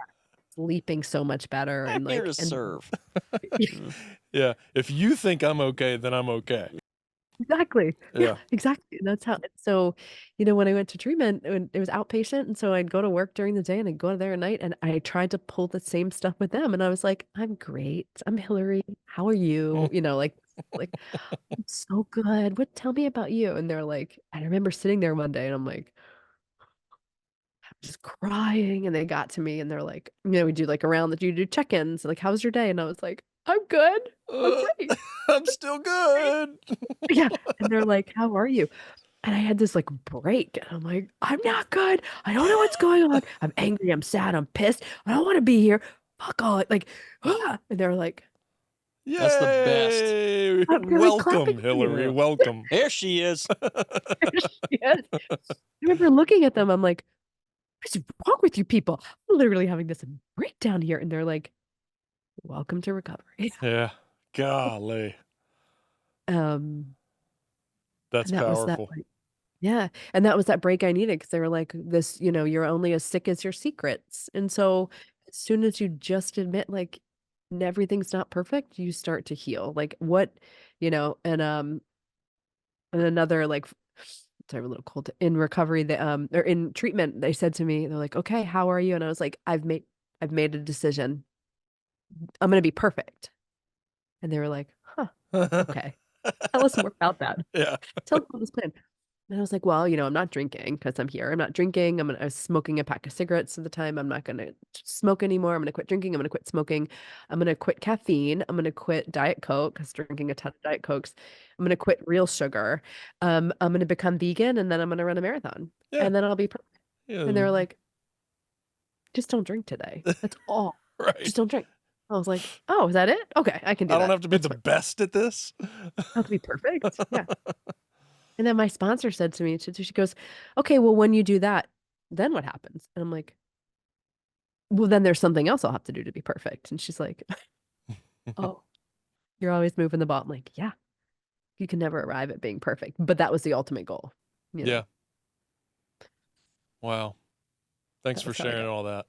S2: Sleeping so much better.
S3: I'm
S2: And
S3: here to serve.
S1: Yeah. If you think I'm okay, then I'm okay.
S2: Exactly.
S1: Yeah.
S2: Exactly. That's how. So, when I went to treatment, it was outpatient, and so I'd go to work during the day and I'd go there at night, and I tried to pull the same stuff with them, and I was like, "I'm great. I'm Hilary. How are you?" I'm so good. Tell me about you. And they're like, I remember sitting there one day, and I'm like, I'm just crying, and they got to me, and they're like, we do you do check-ins, like, how's your day? And I was like, I'm good. I'm great.
S1: I'm still good.
S2: Yeah. And they're like, how are you? And I had this break and I'm like, I'm not good. I don't know what's going on. I'm angry. I'm sad. I'm pissed. I don't want to be here. Fuck all it. And they're like,
S1: Yay!
S3: That's the
S2: best.
S1: Welcome, Hilary.
S3: Yeah.
S1: Welcome.
S3: There she is.
S2: Yes. I remember looking at them. I'm like, what's wrong with you people? I'm literally having this breakdown here. And they're like, welcome to recovery.
S1: Yeah. Golly.
S2: Um,
S1: That's
S2: and that was that
S1: powerful.
S2: like, yeah. And that was that break I needed because they were like, this, you're only as sick as your secrets. And so as soon as you just admit like everything's not perfect, you start to heal. Like what, and another like sorry, I'm a little cold. In recovery, or in treatment, they said to me, they're like, okay, how are you? And I was like, I've made a decision. I'm gonna be perfect. And they were like, huh, okay. Tell us more about that.
S1: Yeah.
S2: Tell us about this plan. And I was like, well, I'm not drinking because I'm here. I'm not drinking. I was smoking a pack of cigarettes at the time. I'm not going to smoke anymore. I'm going to quit drinking. I'm going to quit smoking. I'm going to quit caffeine. I'm going to quit Diet Coke because drinking a ton of Diet Cokes. I'm going to quit real sugar. I'm going to become vegan and then I'm going to run a marathon
S1: Yeah.
S2: and then I'll be perfect. And they
S1: Yeah.
S2: were like, just don't drink today. That's all.
S1: Right.
S2: Just don't drink. I was like, oh, is that it? Okay, I can do
S1: I
S2: that.
S1: don't have to be
S2: That's
S1: the
S2: fine.
S1: best at this.
S2: I don't have to be perfect. Yeah. And then my sponsor said to me, she goes, okay, well, when you do that, then what happens? And I'm like, well, then there's something else I'll have to do to be perfect. And she's like, oh, you're always moving the ball. I'm like, yeah, you can never arrive at being perfect. But that was the ultimate goal.
S1: Yeah. Wow. Thanks
S2: That
S1: for
S2: was how I
S1: sharing
S2: got.
S1: all that.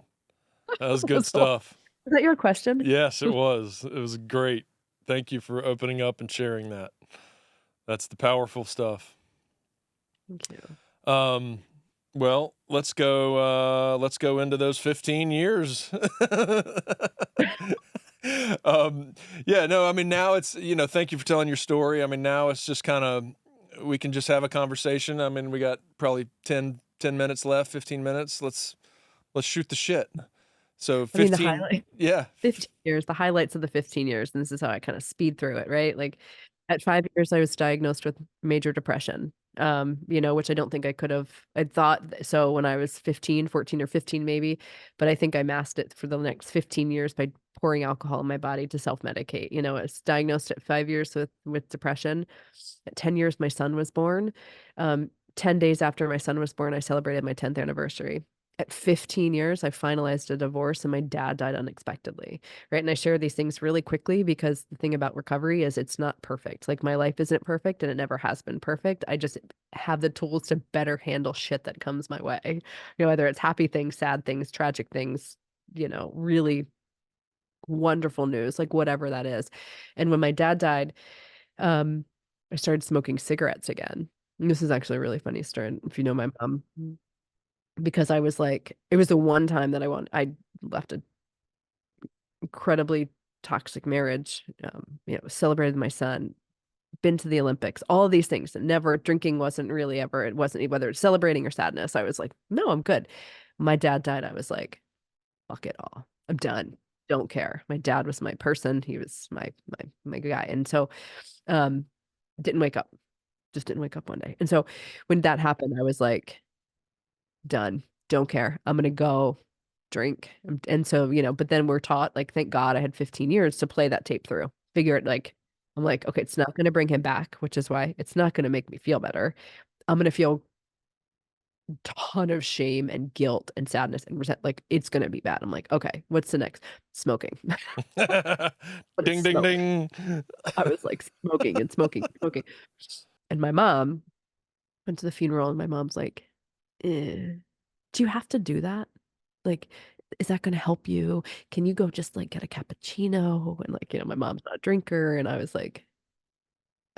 S1: That was good
S2: So,
S1: stuff.
S2: is that your question?
S1: Yes, it was. It was great. Thank you for opening up and sharing that. That's the powerful stuff.
S2: Thank you.
S1: Well, let's go into those 15 years. Yeah, no, I mean, now it's, thank you for telling your story. I mean, now it's just kind of, we can just have a conversation. I mean, we got probably 10 minutes left, 15 minutes. Let's shoot the shit. So
S2: I mean, the
S1: 15,
S2: highlight,
S1: yeah.
S2: 15 years, the highlights of the 15 years. And this is how I kind of speed through it, right? Like at 5 years, I was diagnosed with major depression, which I don't think I could have. I thought so when I was 15, 14 or 15, maybe, but I think I masked it for the next 15 years by pouring alcohol in my body to self-medicate. I was diagnosed at 5 years with depression. At 10 years, my son was born. 10 days after my son was born, I celebrated my 10th anniversary. At 15 years, I finalized a divorce and my dad died unexpectedly. Right. And I share these things really quickly because the thing about recovery is it's not perfect. Like my life isn't perfect and it never has been perfect. I just have the tools to better handle shit that comes my way. Whether it's happy things, sad things, tragic things, really wonderful news, like whatever that is. And when my dad died, I started smoking cigarettes again. And this is actually a really funny story. If you know my mom, because I was like, it was the one time that I left an incredibly toxic marriage, celebrated my son, been to the Olympics, all of these things, and never drinking wasn't really ever, it wasn't whether it's celebrating or sadness. I was like, no, I'm good. My dad died. I was like, fuck it all. I'm done. Don't care. My dad was my person. He was my guy. And so, didn't wake up, just didn't wake up one day. And so when that happened, I was like, done. Don't care. I'm gonna go drink. And so, but then we're taught, like, thank God I had 15 years to play that tape through. Figure it like, I'm like, okay, it's not gonna bring him back, which is why it's not gonna make me feel better. I'm gonna feel a ton of shame and guilt and sadness and resent. Like, it's gonna be bad. I'm like, okay, what's the next? Smoking.
S1: Ding, ding,
S2: Smoke.
S1: ding.
S2: I was like smoking and smoking, smoking. And my mom went to the funeral and my mom's like, do you have to do that? Like, is that going to help you? Can you go just like get a cappuccino? And like, my mom's not a drinker. And I was like,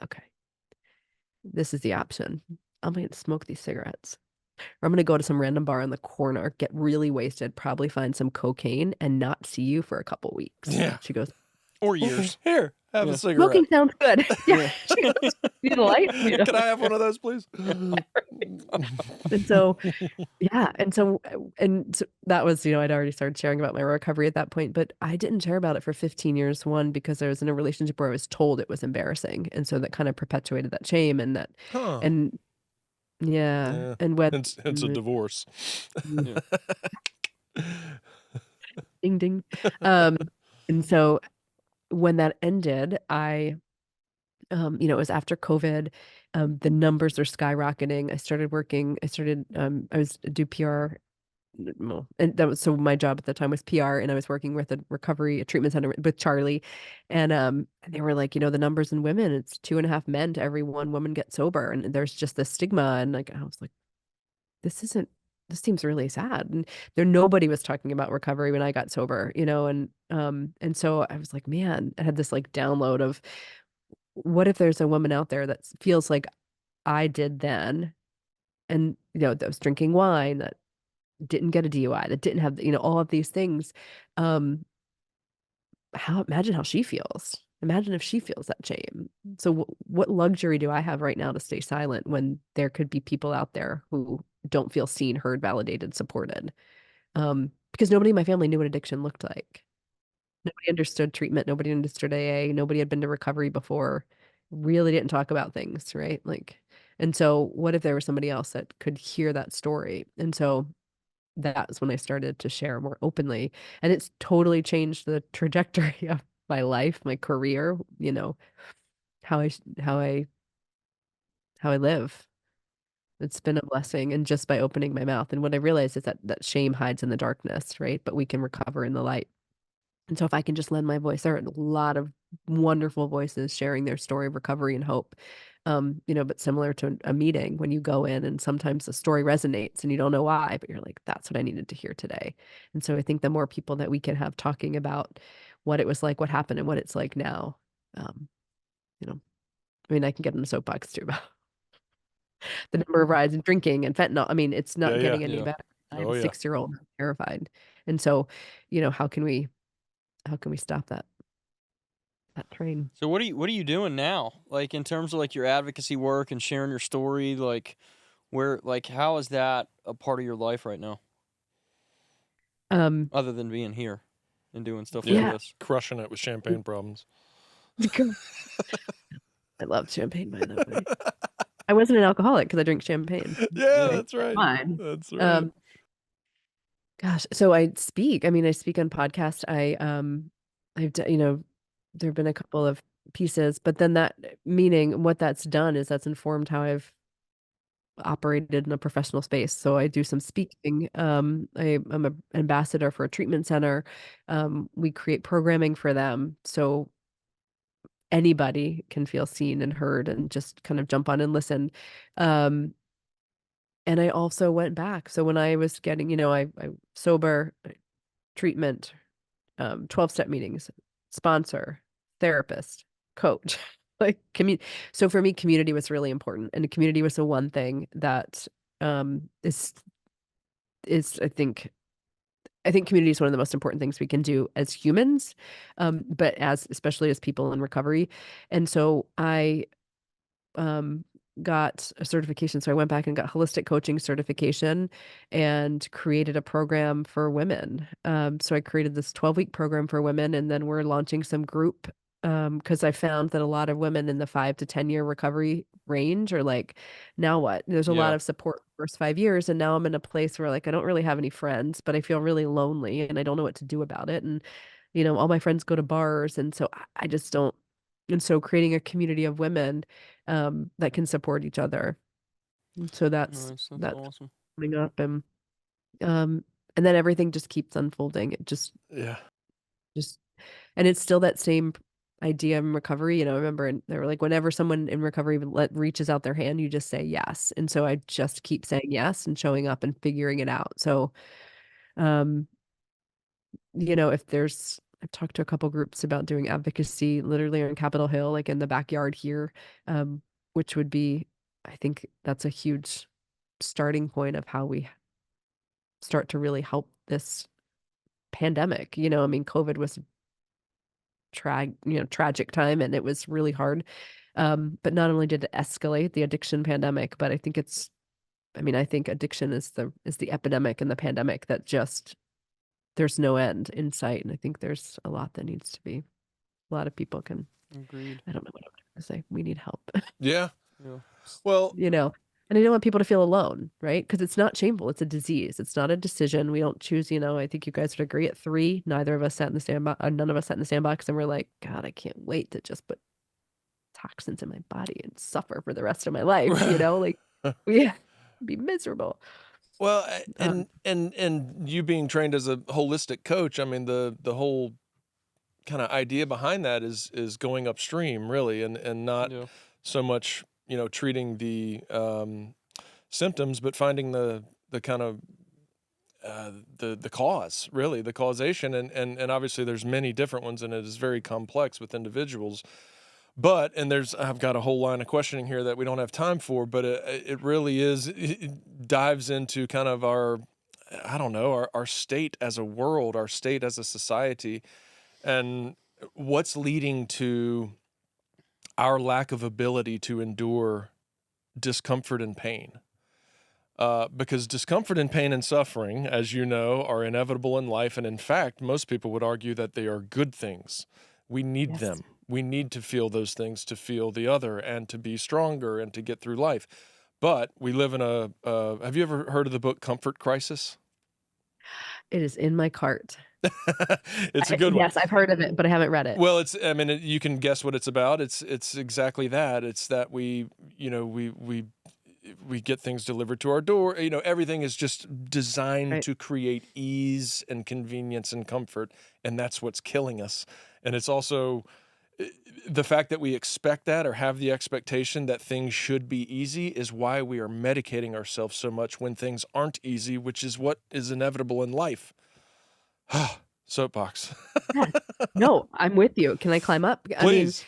S2: okay, this is the option. I'm going to smoke these cigarettes. Or I'm going to go to some random bar in the corner, get really wasted, probably find some cocaine and not see you for a couple weeks.
S1: Yeah.
S2: She goes,
S3: Or
S2: okay.
S3: years.
S1: Here, have
S3: Yeah.
S1: a cigarette.
S2: Smoking sounds good. Yeah. She goes, need a light?
S1: Can I have one of those, please?
S2: And so, yeah. And so that was, I'd already started sharing about my recovery at that point, but I didn't share about it for 15 years. One, because I was in a relationship where I was told it was embarrassing. And so that kind of perpetuated that shame and that,
S1: Huh.
S2: and yeah.
S1: Yeah.
S2: And when
S1: It's a divorce.
S3: Yeah.
S2: ding, ding. And so when that ended, it was after COVID. The numbers are skyrocketing. I started working. I do PR and that was, so my job at the time was PR, and I was working with a treatment center with Charlie, and they were like, the numbers in women, it's 2.5 men to every one woman gets sober, and there's just this stigma, and like I was like, this isn't this seems really sad, and nobody was talking about recovery when I got sober, and so I was like, man, I had this like download of, what if there's a woman out there that feels like I did then, and that was drinking wine, that didn't get a DUI, that didn't have, all of these things. Um, imagine how she feels. Imagine if she feels that shame. So what luxury do I have right now to stay silent when there could be people out there who don't feel seen, heard, validated, supported? Because nobody in my family knew what addiction looked like. Nobody understood treatment. Nobody understood AA. Nobody had been to recovery before. Really didn't talk about things, right? Like, and so what if there was somebody else that could hear that story? And so that's when I started to share more openly. And it's totally changed the trajectory of my life, my career, how I how I how I live. It's been a blessing, and just by opening my mouth. And what I realized is that shame hides in the darkness, right? But we can recover in the light. And so if I can just lend my voice, there are a lot of wonderful voices sharing their story of recovery and hope. But similar to a meeting, when you go in and sometimes the story resonates and you don't know why, but you're like, that's what I needed to hear today. And so I think the more people that we can have talking about what it was like, what happened, and what it's like now, I can get in a soapbox too about the number of rides and drinking and fentanyl. It's not
S1: Yeah,
S2: getting
S1: yeah.
S2: any
S3: Yeah.
S2: better. I have
S1: Oh,
S2: a
S1: yeah.
S2: 6-year-old terrified. And so, how can we stop that train?
S3: So what are you doing now? Like in terms of like your advocacy work and sharing your story, like how is that a part of your life right now?
S2: Um,
S3: Other than being here and doing stuff like
S2: yeah.
S3: this.
S1: Crushing it with champagne problems.
S2: I love champagne, by the way. I wasn't an alcoholic because I drink champagne.
S1: Yeah,
S2: Right?
S1: that's right.
S2: Fine.
S1: That's right.
S2: Gosh, so I speak. I speak on podcasts. There have been a couple of pieces, but then what that's done is that's informed how I've operated in a professional space. So I do some speaking. I'm an ambassador for a treatment center. We create programming for them. So anybody can feel seen and heard and just kind of jump on and listen. Um, and I also went back. So when I was getting, I sober, treatment, 12-step meetings, sponsor, therapist, coach, like community. So for me, community was really important. And the community was the one thing that is I think community is one of the most important things we can do as humans, but especially as people in recovery. And so I um, got a certification. So I went back and got holistic coaching certification and created a program for women. So I created this 12-week program for women, and then we're launching some group because I found that a lot of women in the 5 to 10 year recovery range are like, now what? There's a lot
S3: Yeah.
S2: of support the first 5 years, and now I'm in a place where like I don't really have any friends, but I feel really lonely and I don't know what to do about it. And all my friends go to bars, and so I just don't. And so creating a community of women that can support each other. And so that's
S3: Nice. That's awesome.
S2: coming up, um, and then everything just keeps unfolding. It just,
S1: Yeah.
S2: and it's still that same idea in recovery. I remember they were like, whenever someone in recovery reaches out their hand, you just say yes. And so I just keep saying yes and showing up and figuring it out. So, um, I've talked to a couple groups about doing advocacy literally on Capitol Hill, like in the backyard here, which would be, I think that's a huge starting point of how we start to really help this pandemic. COVID was tragic time, and it was really hard. But not only did it escalate the addiction pandemic, but I think I think addiction is the epidemic and the pandemic that just there's no end in sight. And I think there's a lot that needs to be. A lot of people can.
S3: Agreed.
S2: I don't know what I'm going to say. We need help.
S1: Yeah.
S3: Yeah.
S1: Well,
S2: And I don't want people to feel alone, right? Because it's not shameful. It's a disease. It's not a decision. We don't choose. I think you guys would agree. At 3, neither of us sat in the sandbox. None of us sat in the sandbox, and we're like, God, I can't wait to just put toxins in my body and suffer for the rest of my life. Like, yeah, be miserable.
S1: Well,
S2: Um,
S1: and you being trained as a holistic coach, I mean, the whole kind of idea behind that is going upstream, really, and not
S3: Yeah.
S1: so much, treating the symptoms, but finding the kind of the cause, really, the causation, and obviously there's many different ones, and it is very complex with individuals. But I've got a whole line of questioning here that we don't have time for, but it really it dives into kind of I don't know, our state as a world, our state as a society, and what's leading to our lack of ability to endure discomfort and pain. Because discomfort and pain and suffering, as you know, are inevitable in life. And in fact, most people would argue that they are good things. We need
S2: yes.
S1: them. We need to feel those things to feel the other and to be stronger and to get through life. But we live in have you ever heard of the book Comfort Crisis?
S2: It is in my cart.
S1: It's a good one.
S2: Yes, I've heard of it, but I haven't read it.
S1: Well, you can guess what it's about. It's exactly that. It's that we get things delivered to our door. Everything is just designed
S2: Right.
S1: to create ease and convenience and comfort, and that's what's killing us. And it's also the fact that we expect that or have the expectation that things should be easy is why we are medicating ourselves so much when things aren't easy, which is what is inevitable in life. Soapbox.
S2: Yes. No, I'm with you. Can I climb up? I mean,
S1: Please.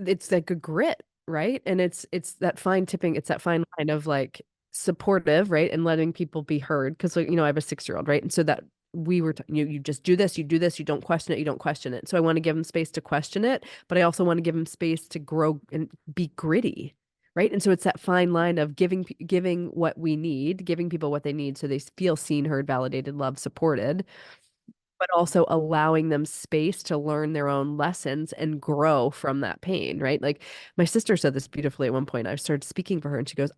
S2: it's like a grit, right? And it's that fine tipping, it's that fine line of like supportive, right? And letting people be heard. Because like, I have a 6-year-old, right? And so that you just do this, you do this, you don't question it, you don't question it. So I want to give him space to question it, but I also want to give him space to grow and be gritty. Right. And so it's that fine line of giving what we need, giving people what they need so they feel seen, heard, validated, loved, supported, but also allowing them space to learn their own lessons and grow from that pain, right? Like my sister said this beautifully at one point. I started speaking for her and she goes,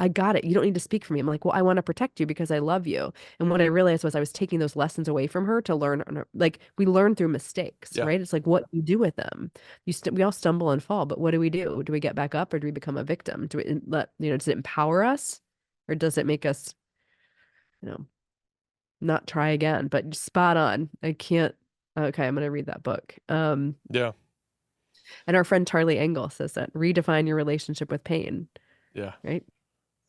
S2: I got it. You don't need to speak for me. I'm like, well, I want to protect you because I love you. And what I realized was I was taking those lessons away from her to learn. Like we learn through mistakes,
S1: Yeah.
S2: right? It's like what you do with them. We all stumble and fall, but what do we do? Do we get back up or do we become a victim? Do it does it empower us or does it make us, you know, not try again? But spot on. I can't. Okay, I'm gonna read that book.
S1: Yeah.
S2: And our friend Charlie Engel says that redefine your relationship with pain.
S1: Yeah.
S2: Right.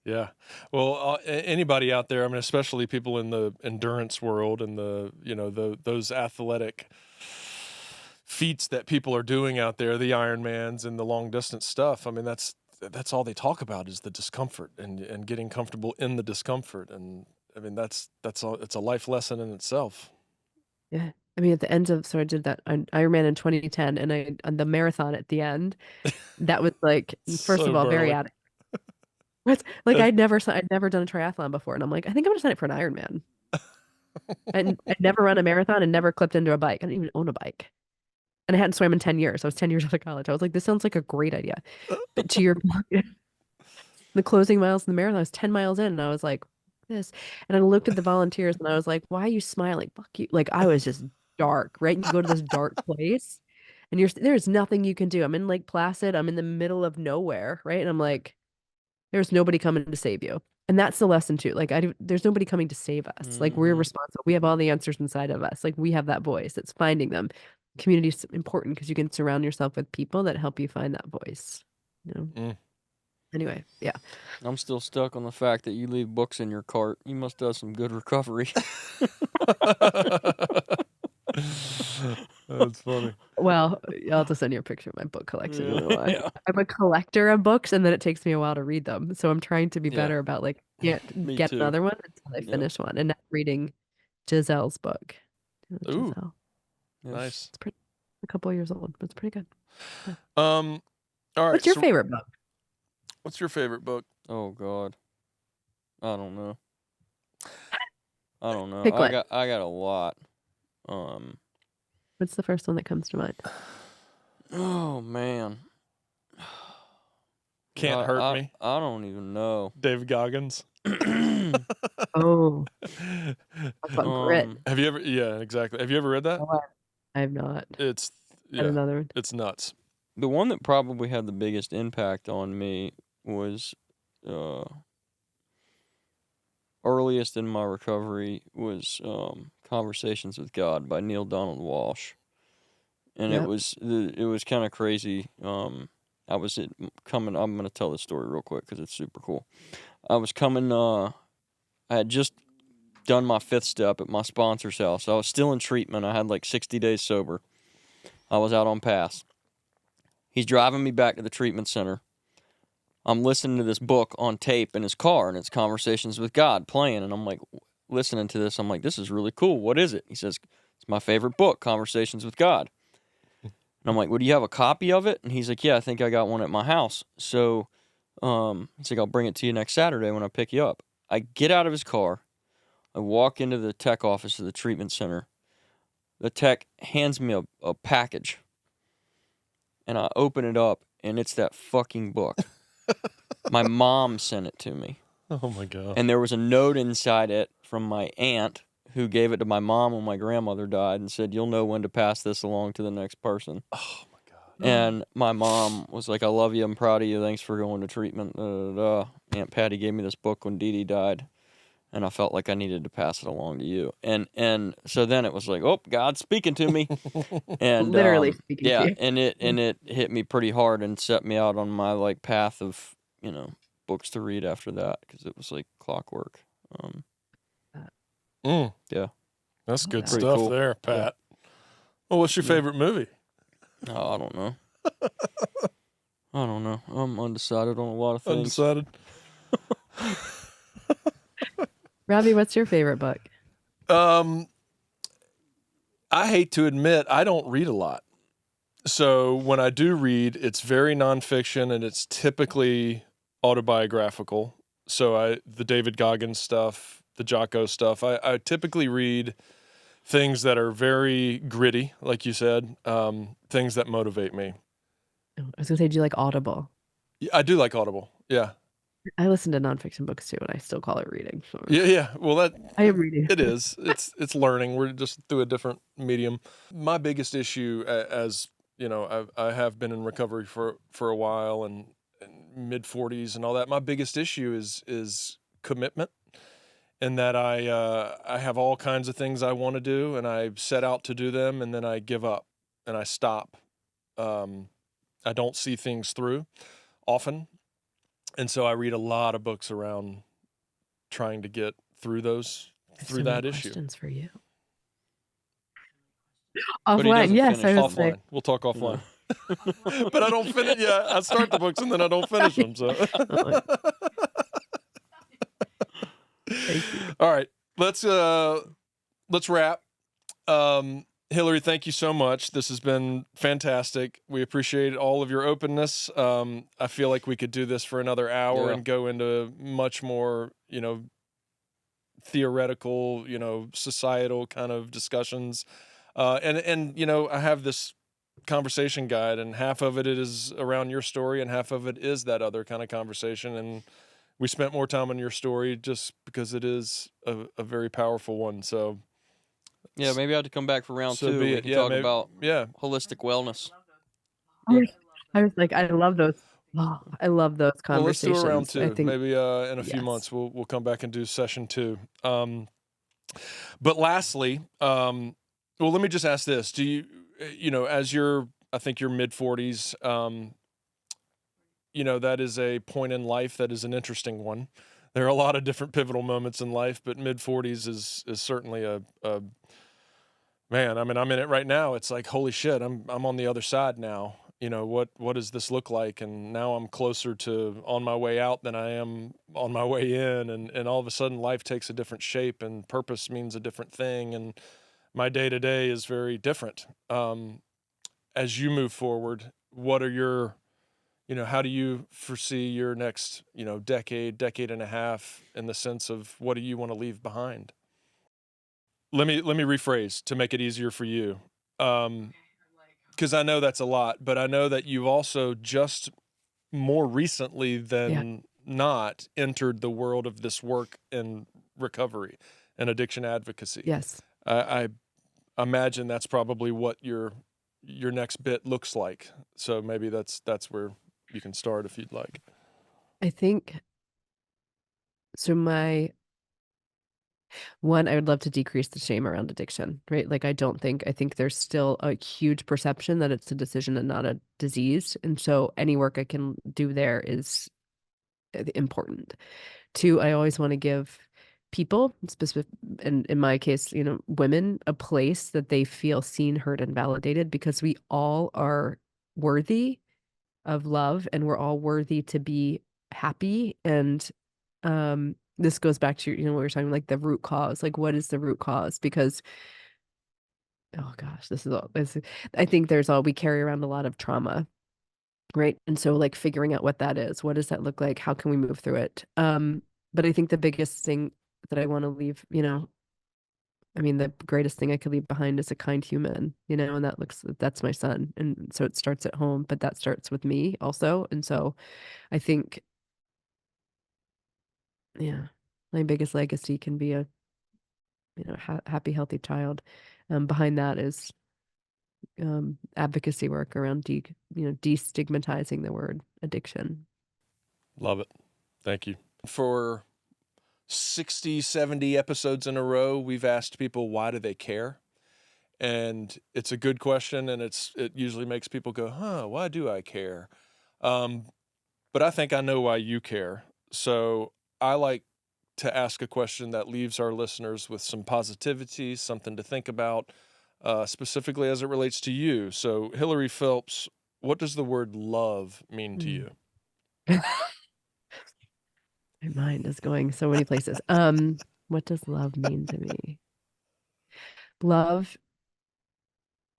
S1: Yeah. Well, anybody out there, I mean, especially people in the endurance world and those athletic feats that people are doing out there, the Ironmans and the long distance stuff. I mean, that's all they talk about is the discomfort and getting comfortable in the discomfort. And I mean, that's all, it's a life lesson in itself.
S2: Yeah. I mean, at the end of, so I did that on Ironman in 2010 and on the marathon at the end, that was like, first
S1: So
S2: of all, very
S1: burly.
S2: addictive. Like I'd never done a triathlon before. And I'm like, I think I'm gonna sign up for an Ironman. And I'd never run a marathon and never clipped into a bike. I didn't even own a bike. And I hadn't swam in 10 years. I was 10 years out of college. I was like, this sounds like a great idea. But to your point, the closing miles in the marathon, I was 10 miles in and I was like, this. And I looked at the volunteers and I was like, why are you smiling? Fuck you. Like I was just dark, right? And you go to this dark place and there's nothing you can do. I'm in Lake Placid. I'm in the middle of nowhere, right? And I'm like, there's nobody coming to save you. And that's the lesson too. Like there's nobody coming to save us. Like we're
S3: Mhm.
S2: responsible. We have all the answers inside of us. Like we have that voice. It's finding them. Community is important because you can surround yourself with people that help you find that voice.
S1: Mm.
S2: Anyway, yeah.
S3: I'm still stuck on the fact that you leave books in your cart. You must have some good recovery.
S1: That's funny.
S2: Well, I'll have to send you a picture of my book collection. You know why?
S3: Yeah.
S2: I'm a collector of books, and then it takes me a while to read them. So I'm trying to be
S3: Yeah.
S2: better about like
S3: Me
S2: get
S3: too.
S2: another one until I
S3: Yep.
S2: finish one, and now reading Giselle's book.
S1: Ooh.
S2: Giselle.
S3: Yes.
S1: Nice.
S2: It's pretty a couple of years old, but it's pretty good.
S1: All right.
S2: What's your favorite book?
S1: What's your favorite book?
S3: Oh God. I don't know.
S2: Pick one.
S3: I got a lot.
S2: What's the first one that comes to mind?
S3: Oh man.
S1: Can't Hurt Me.
S3: I don't even know.
S1: Dave Goggins.
S2: Oh, that's about grit.
S1: Have you ever? Yeah, exactly. Have you ever read that?
S2: Oh, I have not.
S1: It's
S2: Got another one.
S1: it's nuts.
S3: The one that probably had the biggest impact on me was earliest in my recovery was Conversations with God by Neil Donald Walsh, and
S2: Yep.
S3: it was kind of crazy. I was coming. I'm gonna tell this story real quick because it's super cool. I was coming. I had just done my 5th step at my sponsor's house. I was still in treatment. I had like 60 days sober. I was out on pass. He's driving me back to the treatment center. I'm listening to this book on tape in his car, and it's Conversations with God playing. And I'm like, listening to this, I'm like, this is really cool. What is it? He says, it's my favorite book, Conversations with God. And I'm like, well, do you have a copy of it? And he's like, yeah, I think I got one at my house. So he's like, I'll bring it to you next Saturday when I pick you up. I get out of his car. I walk into the tech office of the treatment center. The tech hands me a package. And I open it up, and it's that fucking book. My mom sent it to me.
S1: Oh my God.
S3: And there was a note inside it from my aunt who gave it to my mom when my grandmother died and said, you'll know when to pass this along to the next person.
S1: Oh my God.
S3: And my mom was like, I love you. I'm proud of you. Thanks for going to treatment. Aunt Patty gave me this book when Dee Dee died. And I felt like I needed to pass it along to you. And so then it was like, oh, God's speaking to me. And
S2: Literally speaking to you.
S3: and it hit me pretty hard and set me out on my like path of, books to read after that, because it was like clockwork. Yeah.
S1: That's good
S3: Pretty
S1: stuff
S3: cool.
S1: there, Pat. Well, what's your favorite movie?
S3: Oh, I don't know. I don't know. I'm undecided on a lot of things.
S1: Undecided.
S2: Robbie, what's your favorite book?
S1: I hate to admit, I don't read a lot. So when I do read, it's very nonfiction, and it's typically autobiographical. So the David Goggins stuff, the Jocko stuff, I typically read things that are very gritty, like you said, things that motivate me.
S2: I was gonna say, do you like Audible?
S1: Yeah, I do like Audible. Yeah.
S2: I listen to nonfiction books too, and I still call it reading. So
S1: Yeah. Well,
S2: I am reading.
S1: it is. It's learning. We're just through a different medium. My biggest issue, as you know, I have been in recovery for a while, and mid-40s and all that. My biggest issue is commitment, in that I have all kinds of things I want to do, and I set out to do them, and then I give up and I stop. I don't see things through often. And so I read a lot of books around trying to get through that issue.
S2: Questions for you.
S3: But he
S2: Offline,
S3: doesn't
S2: yes, I
S3: finish
S2: was like,
S1: Offline. We'll talk offline. But I don't finish. Yeah, I start the books and then I don't finish them. So.
S2: thank you.
S1: All right, let's wrap. Hilary, thank you so much. This has been fantastic. We appreciate all of your openness. I feel like we could do this for another hour and go into much more, theoretical, societal kind of discussions. And I have this conversation guide, and half of it is around your story and half of it is that other kind of conversation. And we spent more time on your story just because it is a very powerful one. So
S3: yeah, maybe I have to come back for round
S1: so
S3: 2.
S1: be
S3: We
S1: it.
S3: can
S1: Yeah,
S3: talk
S1: maybe-
S3: about
S1: yeah.
S3: holistic wellness.
S2: I was like, I love those. Oh, I love those
S1: Well, let's
S2: conversations.
S1: do a round 2.
S2: I think
S1: Maybe in a few
S2: yes.
S1: months we'll come back and do session 2. But lastly, well, let me just ask this: do you, as I think you're mid-40s, that is a point in life that is an interesting one. There are a lot of different pivotal moments in life, but mid-40s is certainly a man. I mean, I'm in it right now. It's like, holy shit, I'm on the other side now. What does this look like? And now I'm closer to on my way out than I am on my way in. And all of a sudden life takes a different shape, and purpose means a different thing. And my day-to-day is very different. As you move forward, what are your, how do you foresee your next, decade and a half, in the sense of what do you want to leave behind? Let me rephrase to make it easier for you. Because I know that's a lot, but I know that you've also just more recently than not entered the world of this work in recovery and addiction advocacy.
S2: Yes.
S1: I imagine that's probably what your next bit looks like. So maybe that's where you can start if you'd like.
S2: I think so. One, I would love to decrease the shame around addiction, right? Like, I think there's still a huge perception that it's a decision and not a disease. And so any work I can do there is important. Two, I always want to give people, specific, and in my case, women, a place that they feel seen, heard, and validated, because we all are worthy of love and we're all worthy to be happy. And this goes back to, what we were talking, like the root cause, like what is the root cause? Because, oh gosh, I think we carry around a lot of trauma, right? And so like figuring out what that is, what does that look like? How can we move through it? But I think the biggest thing that I want to leave, the greatest thing I could leave behind is a kind human, and that's my son. And so it starts at home, but that starts with me also. And so I think, yeah, my biggest legacy can be a, happy, healthy child. Behind that is advocacy work around destigmatizing the word addiction.
S1: Love it. Thank you. For 60, 70 episodes in a row, we've asked people, why do they care? And it's a good question, and it usually makes people go, why do I care? But I think I know why you care. So I like to ask a question that leaves our listeners with some positivity, something to think about, specifically as it relates to you. So, Hilary Phelps, what does the word love mean to you?
S2: My mind is going so many places. What does love mean to me? Love,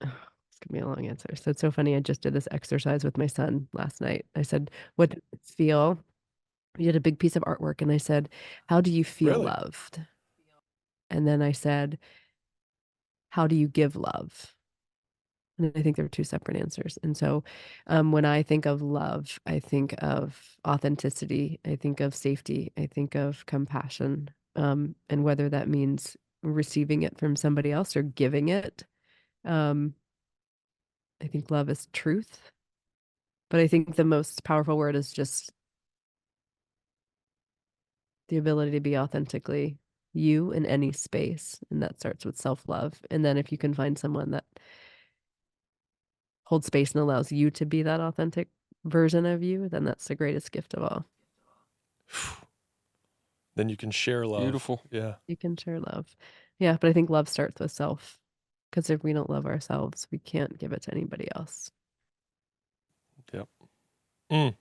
S2: it's gonna be a long answer. So it's so funny. I just did this exercise with my son last night. I said, what does it feel? We did a big piece of artwork, and I said, how do you feel
S1: Really?
S2: loved? And then I said, how do you give love? And I think there are two separate answers. And so when I think of love, I think of authenticity, I think of safety, I think of compassion. And whether that means receiving it from somebody else or giving it, I think love is truth. But I think the most powerful word is just the ability to be authentically you in any space. And that starts with self-love. And then if you can find someone that holds space and allows you to be that authentic version of you, then that's the greatest gift of all.
S1: Then you can share love.
S3: Beautiful.
S1: Yeah.
S2: You can share love. Yeah, but I think love starts with self. Because if we don't love ourselves, we can't give it to anybody else.
S1: Yep.
S3: Well,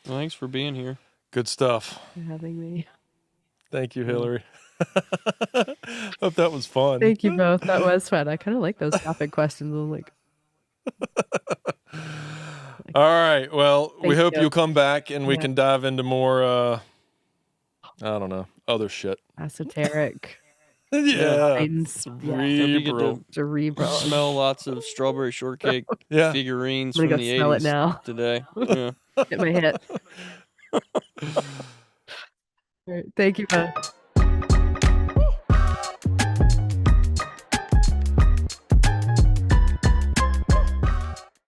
S3: thanks for being here.
S1: Good stuff.
S2: For having me.
S1: Thank you, Hilary. Hope that was fun.
S2: Thank you both. That was fun. I kind of like those topic questions. I'm like,
S1: all right. Well, we
S2: Thank
S1: hope
S2: you.
S1: you'll come back and we
S2: Yeah.
S1: can dive into more, I don't know, other shit.
S2: Esoteric.
S1: Yeah.
S3: Cerebral.
S2: Cerebral.
S3: Smell lots of strawberry shortcake
S1: Yeah.
S3: figurines
S2: I'm
S3: from
S2: gonna
S3: the
S2: go smell it
S3: 80s
S2: now.
S3: today. Yeah.
S2: Get my hit. All right. Thank you both.